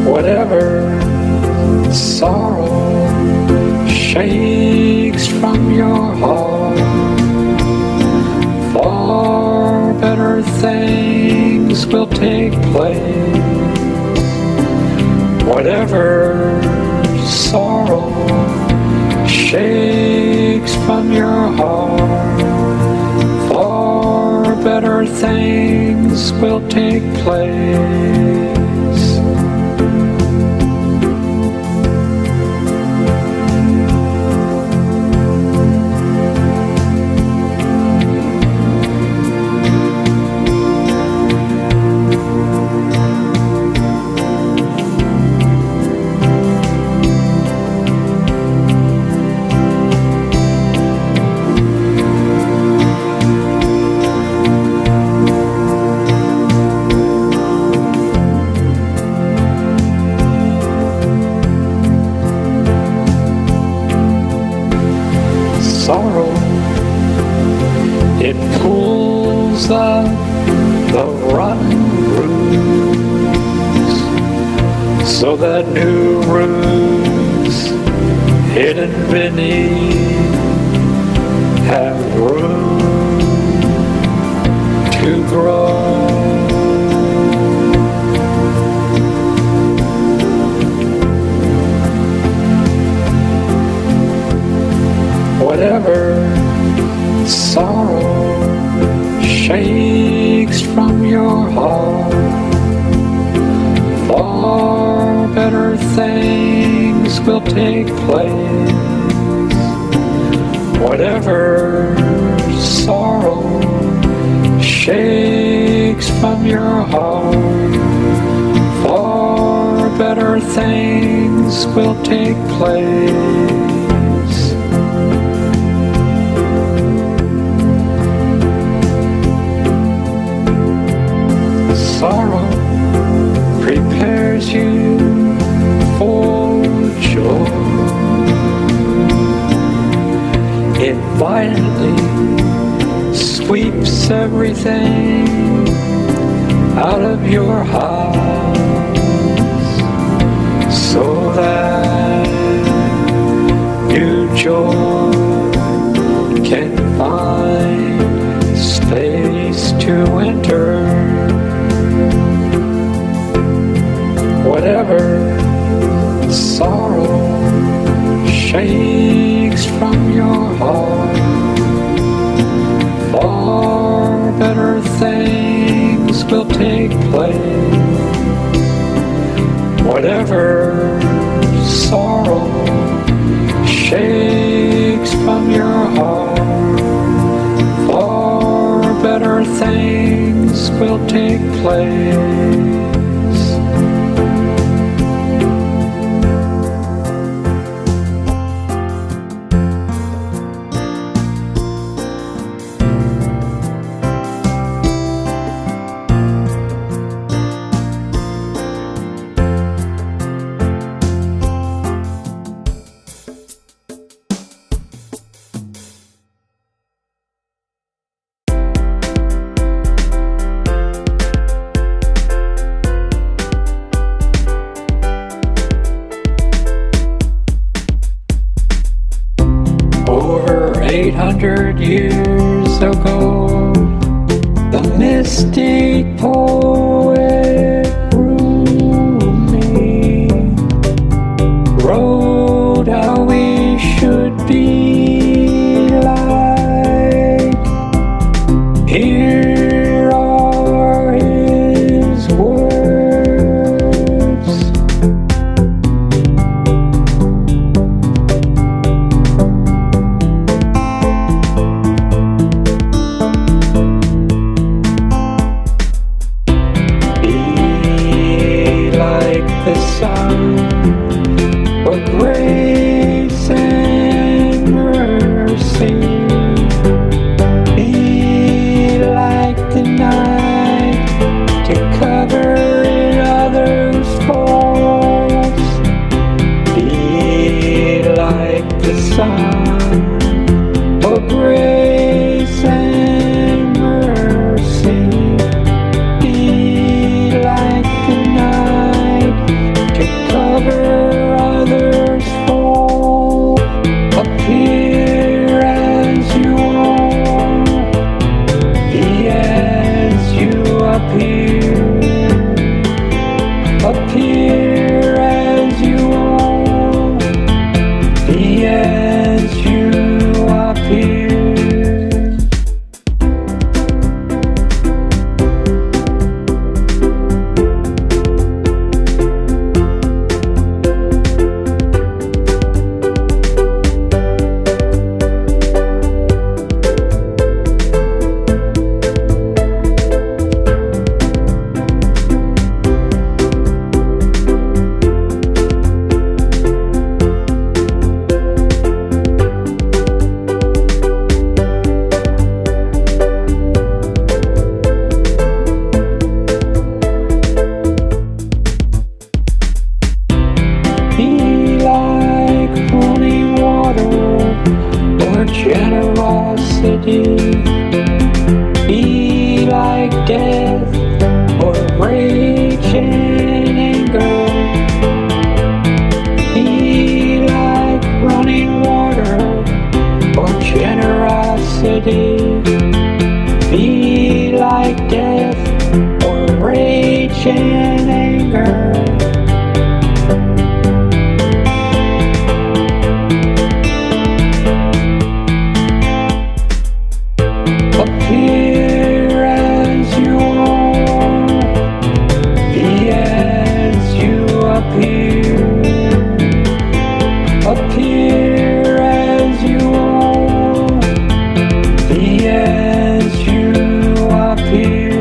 Whatever sorrow shakes from your heart, far better things will take place. Whatever sorrow shakes from your heart, far better things will take place. Sorrow, it pulls up the rotten roots, so that new roots hidden beneath have room to grow. Whatever sorrow shakes from your heart, far better things will take place. Whatever sorrow shakes from your heart, far better things will take place. Sorrow prepares you for joy. It violently sweeps everything out of your heart, sorrow shakes from your heart. Far better things will take place. Whatever sorrow shakes from your heart, far better things will take place. Over 800 years ago, the mystic poet Rumi wrote how we should be like. Here are his words. The sun, for grace and mercy, be like the night to cover in others' faults. Be like the sun, for grace and mercy, be like the night to cover others' fall. Appear as you are, be as you appear. Appear as you are, be as you appear. Be like running water or generosity. Be like death or rage and anger. Be like running water or generosity. Be like death or rage and anger. Appear as you are, be as you appear. Appear as you are, be as you appear.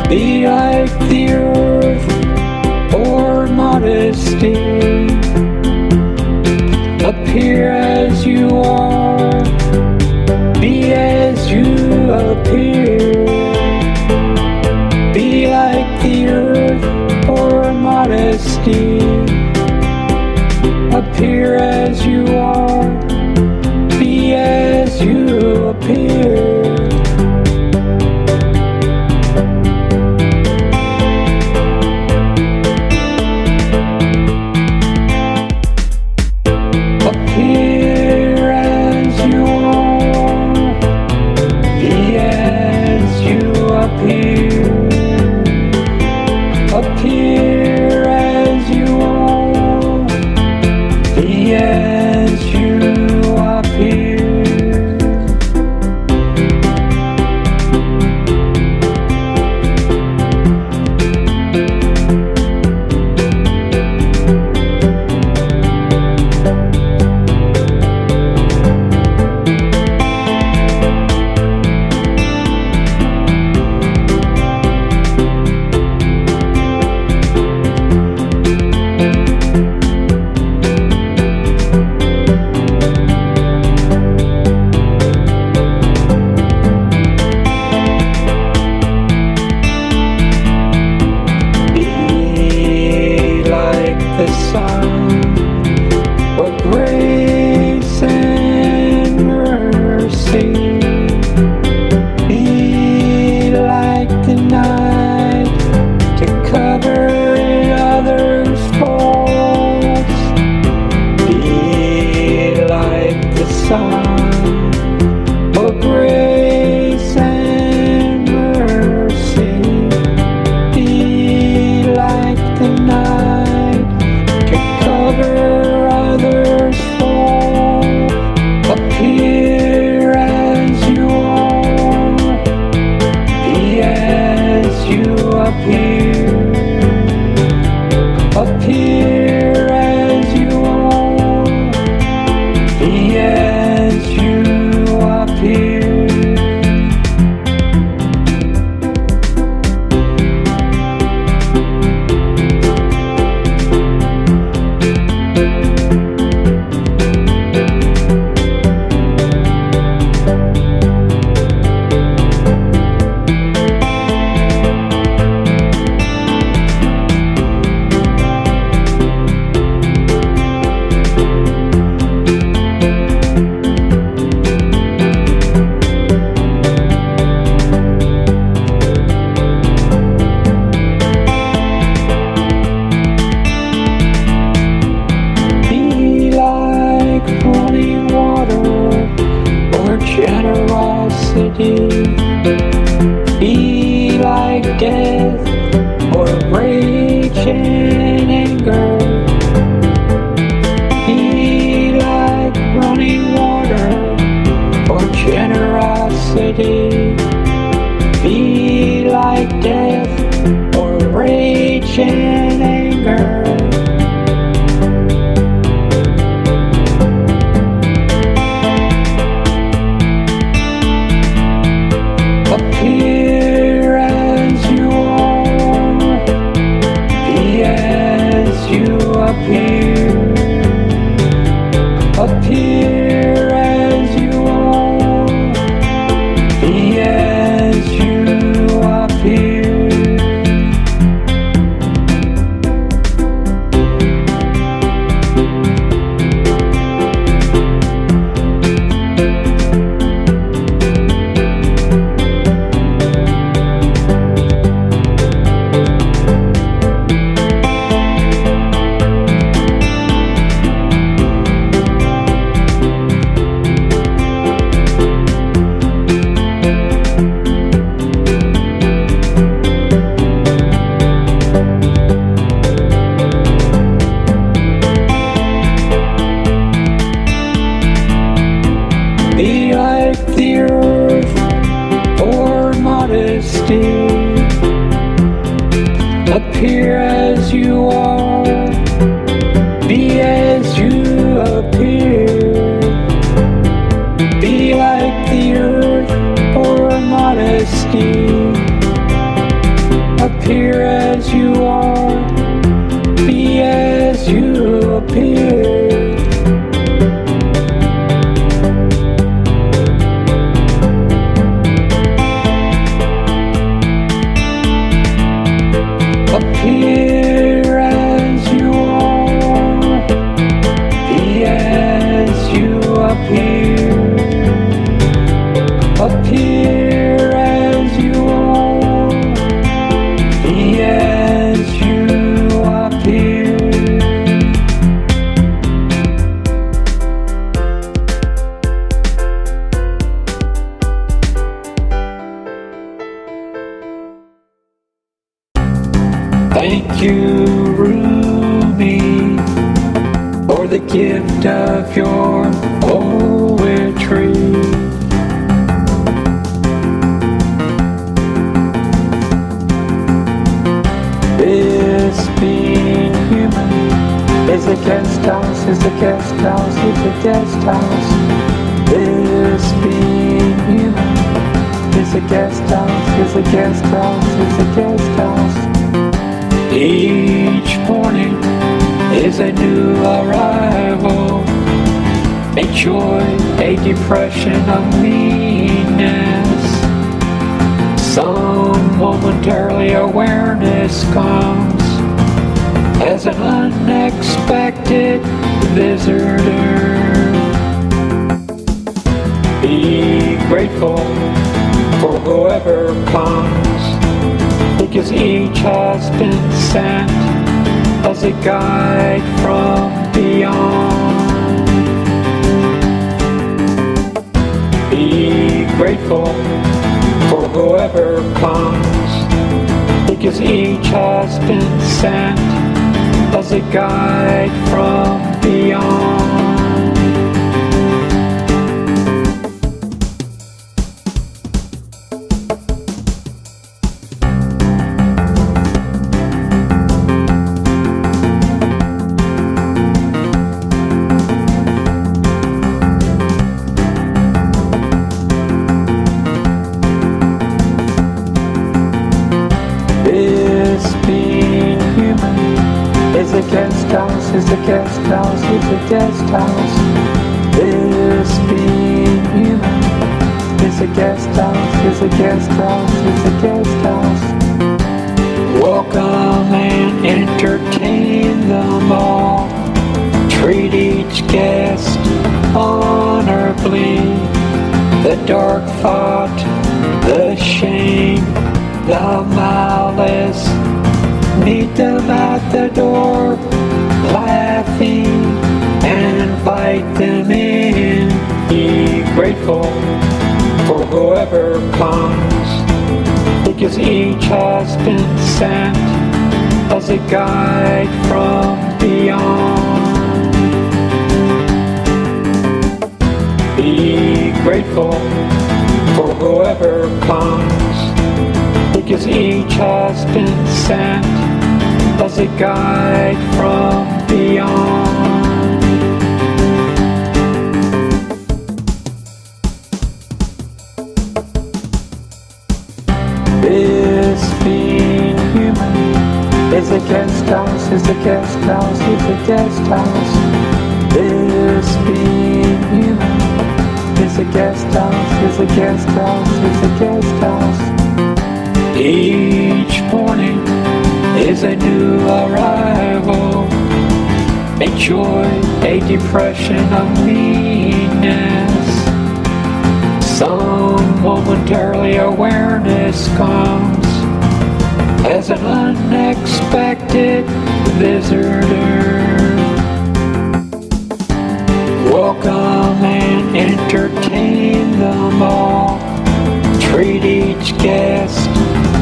Be like the earth or modesty. Appear as you are, be as you appear. Appear as you are, be as you appear. Appear as you are, be as you appear. The sun, what grace and mercy. Be like the night to cover others' faults. Be like the sun, what grace and mercy. Be like the night cover others' fault. Appear as you are, be as you appear. Appear as you are, be as you appear. Running water or generosity. Be like death or rage and anger. Be like running water or generosity. Be like death or rage and anger. Appear as you are, be as you appear. Appear as you are, be as you appear. Be like the earth or modesty. Appear as you are, be as you appear. Be like the earth or modesty. Appear as you are, be as you appear. Appear as you are, be as you appear. appear as you are, be as you appear. Thank you, Rumi, for the gift of your poetry. This being human is a guest house, is a guest house, is a guest house. This being human is a guest house, is a guest house, is a guest house. Each morning is a new arrival, a joy, a depression, a meanness. Some momentarily awareness comes as an unexpected visitor. Be grateful for whoever comes, because each has been sent as a guide from beyond. Be grateful for whoever comes, because each has been sent as a guide from beyond. This being human is a guest house, is a guest house, is a guest house. This being human is a guest house, is a guest house, is a guest house. Welcome and entertain them all. Treat each guest honorably. The dark thought, the shame, the malice, meet them at the door, laughing, and invite them in. Be grateful for whoever comes, because each has been sent as a guide from beyond. Be grateful for whoever comes, because each has been sent as a guide from beyond. This being human is a guest house, is a guest house, is a guest house. This being human is a guest house, is a guest house, is a guest house. Each morning is a new arrival, a joy, a depression, a meanness. Some momentarily awareness comes as an unexpected visitor. Welcome and entertain them all. Treat each guest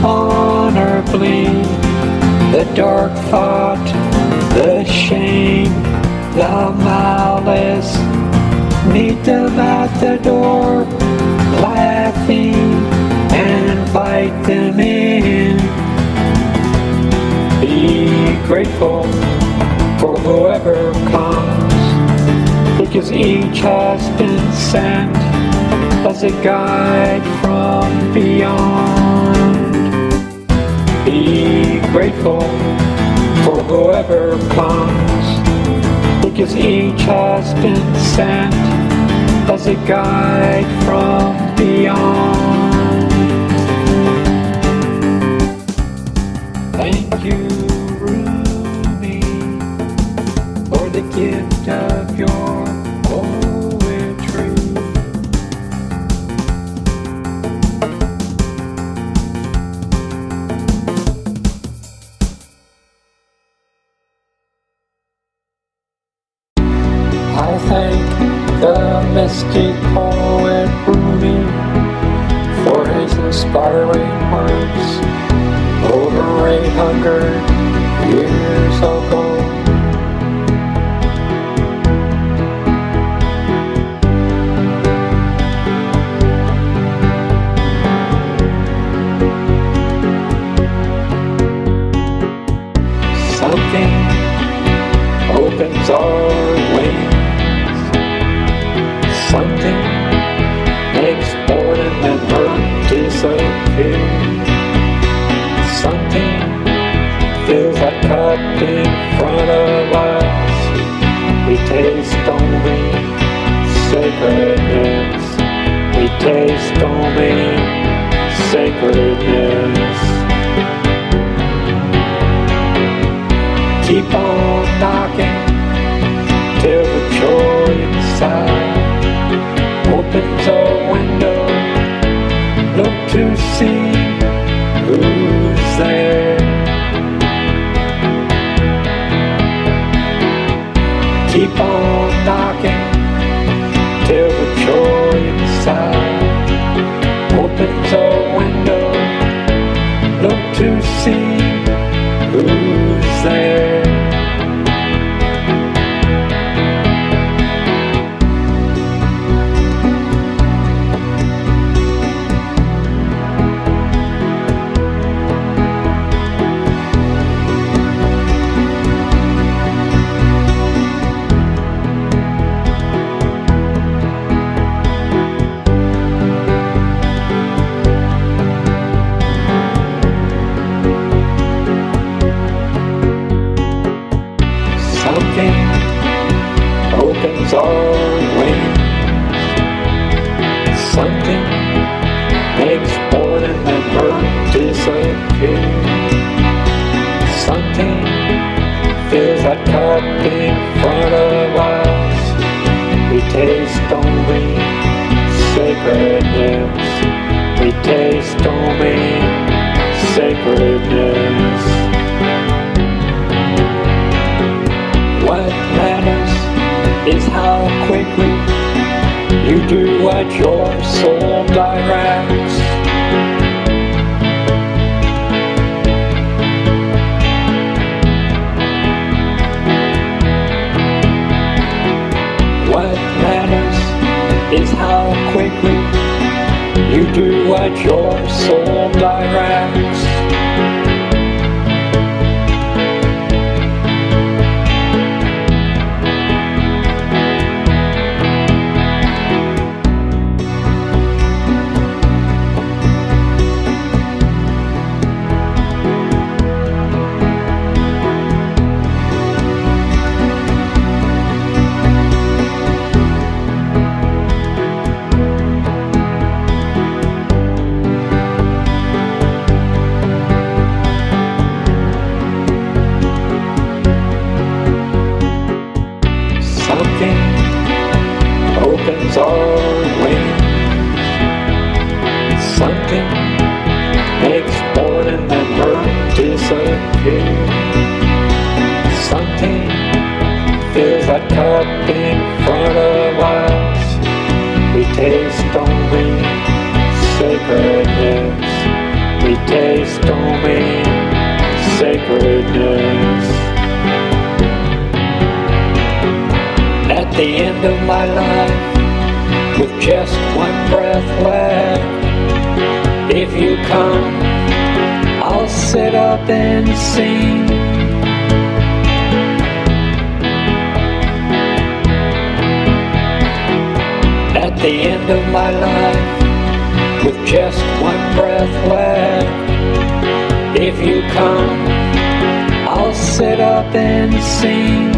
honorably. The dark thought, the shame, the malice, meet them at the door, laughing, and invite them in. Be grateful for whoever comes, because each has been sent as a guide from beyond. Be grateful for whoever comes, because each has been sent as a guide from beyond. Thank you, Rumi, for the gift of your poetry. inspiring words over 800 years ago. Something opens our wings. Something makes boredom and hurt disappear. Something fills our cup in front of us. We taste only sacredness. We taste only sacredness. Keep on knocking till the joy inside opens a window. Look to see who's there. Keep on knocking till the joy inside opens a window. Look to see who's there. Something opens our wings. Something makes boredom and hurt disappear. Something fills that cup in front of us. We taste only sacredness. We taste only sacredness. What matters is how quickly you do what your soul directs. What matters is how quickly you do what your soul directs. Something opens our wings. Something makes boredom and hurt disappear. Something fills that cup in front of us. We taste only sacredness. We taste only sacredness. At the end of my life, with just one breath left, if you come, I'll sit up and sing. At the end of my life, with just one breath left, if you come, I'll sit up and sing.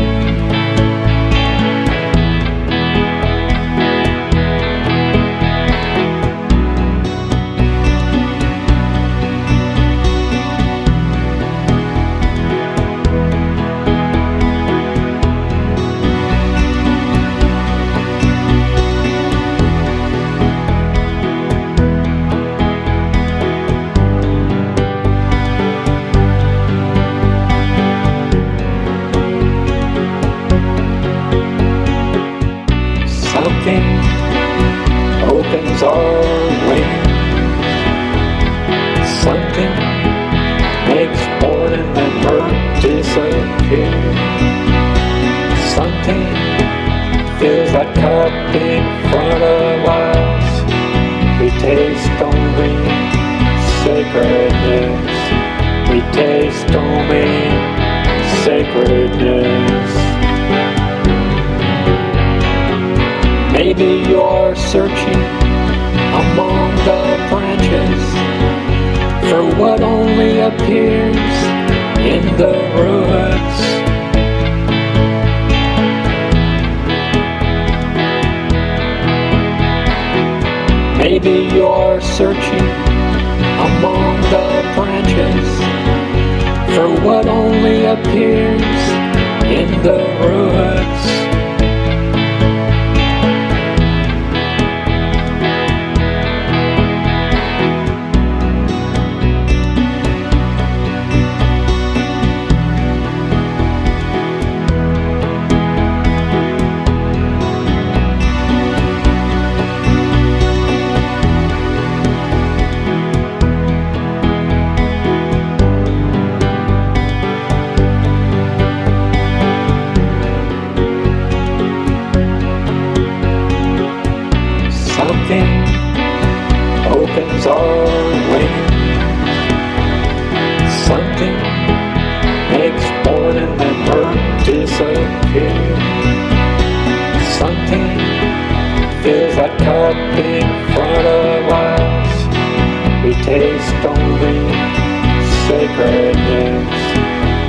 Something opens our wings. Something makes boredom and hurt disappear. Something fills that cup in front of us. We taste only sacredness. We taste only sacredness. Maybe you're searching among the branches for what only appears in the roots. Maybe you're searching among the branches for what only appears in the roots. Something opens our wings. Something makes boredom and hurt disappear. Something fills that cup in front of us. We taste only sacredness.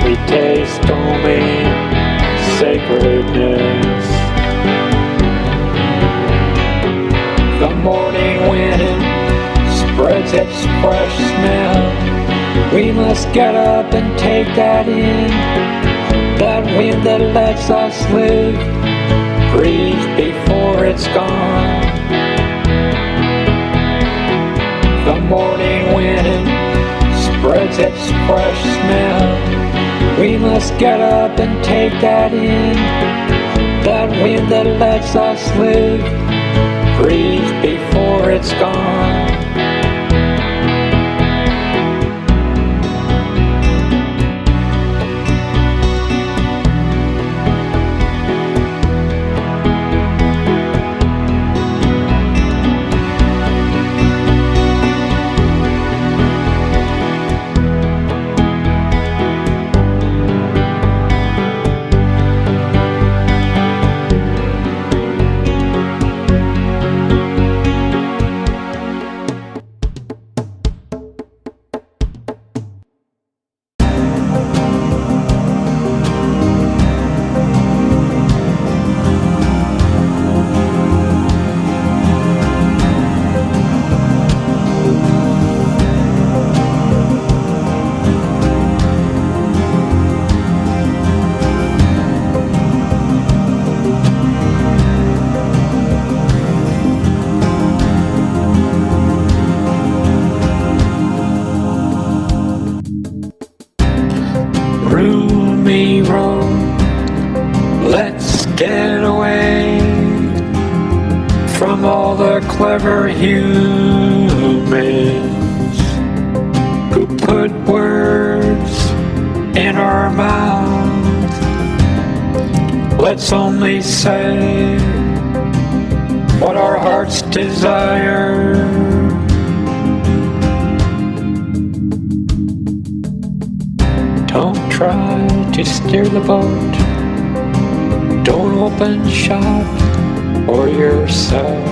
We taste only sacredness. The morning wind spreads its fresh smell. We must get up and take that in. That wind that lets us live, breathe before it's gone. The morning wind spreads its fresh smell. We must get up and take that in. That wind that lets us live, breathe before it's gone. Rumi wrote, let's get away from all the clever humans who put words in our mouth. Let's only say what our hearts desire. Don't try to steer the boat. Don't open shop for yourself.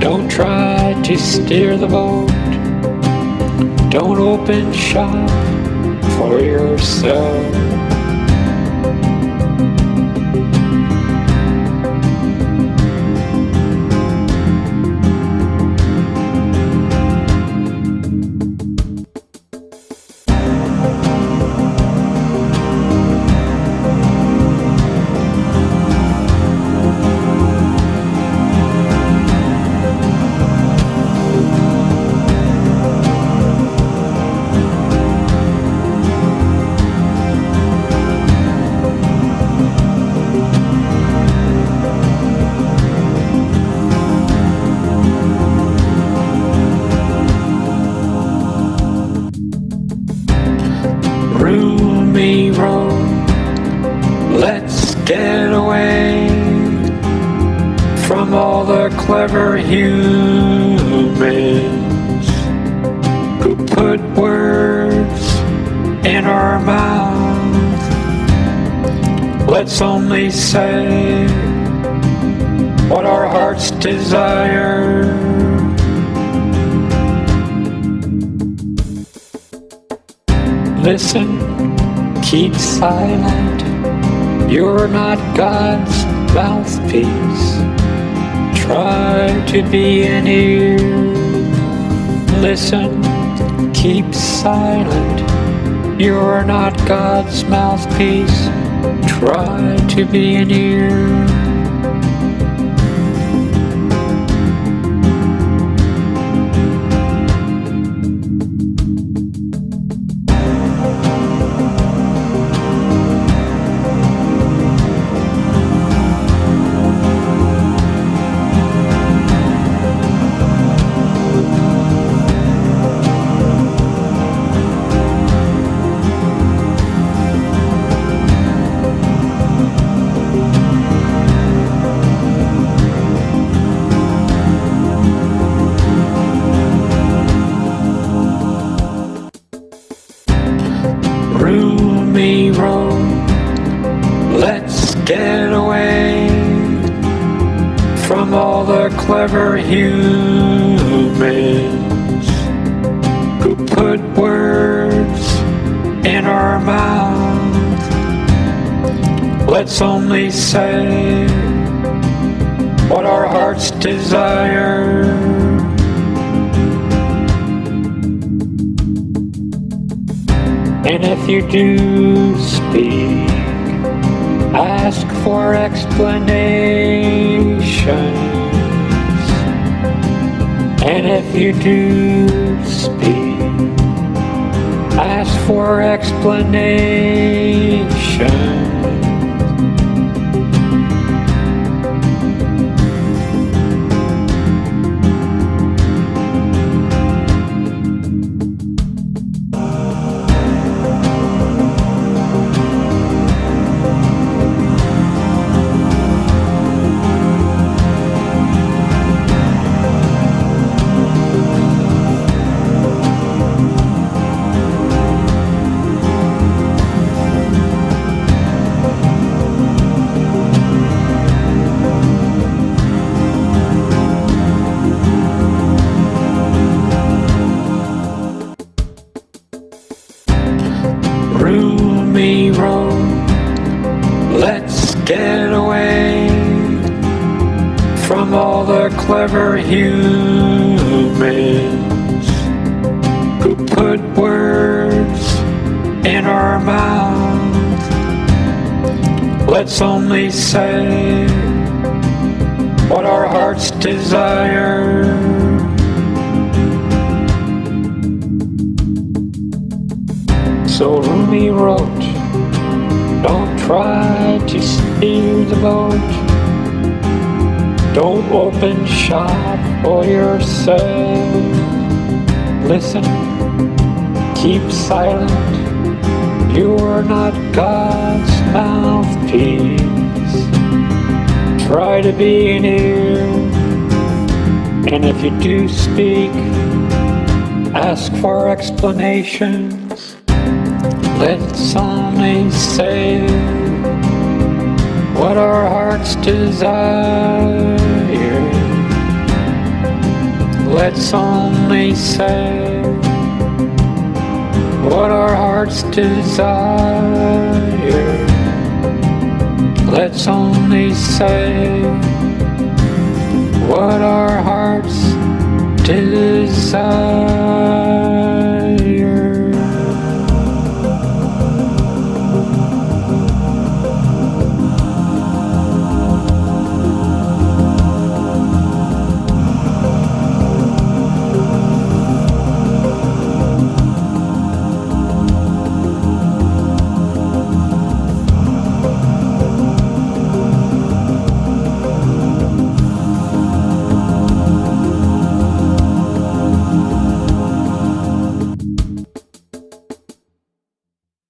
Don't try to steer the boat. Don't open shop for yourself. desire. Listen, keep silent. You're not God's mouthpiece. Try to be an ear. Listen, keep silent. You're not God's mouthpiece. Try to be an ear. Rumi wrote, let's get away from all the clever humans who put words in our mouth. Let's only say what our hearts desire. And if you do speak, ask for explanations. And if you do speak, ask for explanations. Rumi wrote, let's get away from all the clever humans who put words in our mouth. Let's only say what our hearts desire. So Rumi wrote, don't try to steer the boat. Don't open shop for yourself. Listen, keep silent. You're not God's mouthpiece. Try to be an ear. And if you do speak, ask for explanations. Let's only say what our hearts desire. Let's only say what our hearts desire. Let's only say what our hearts desire.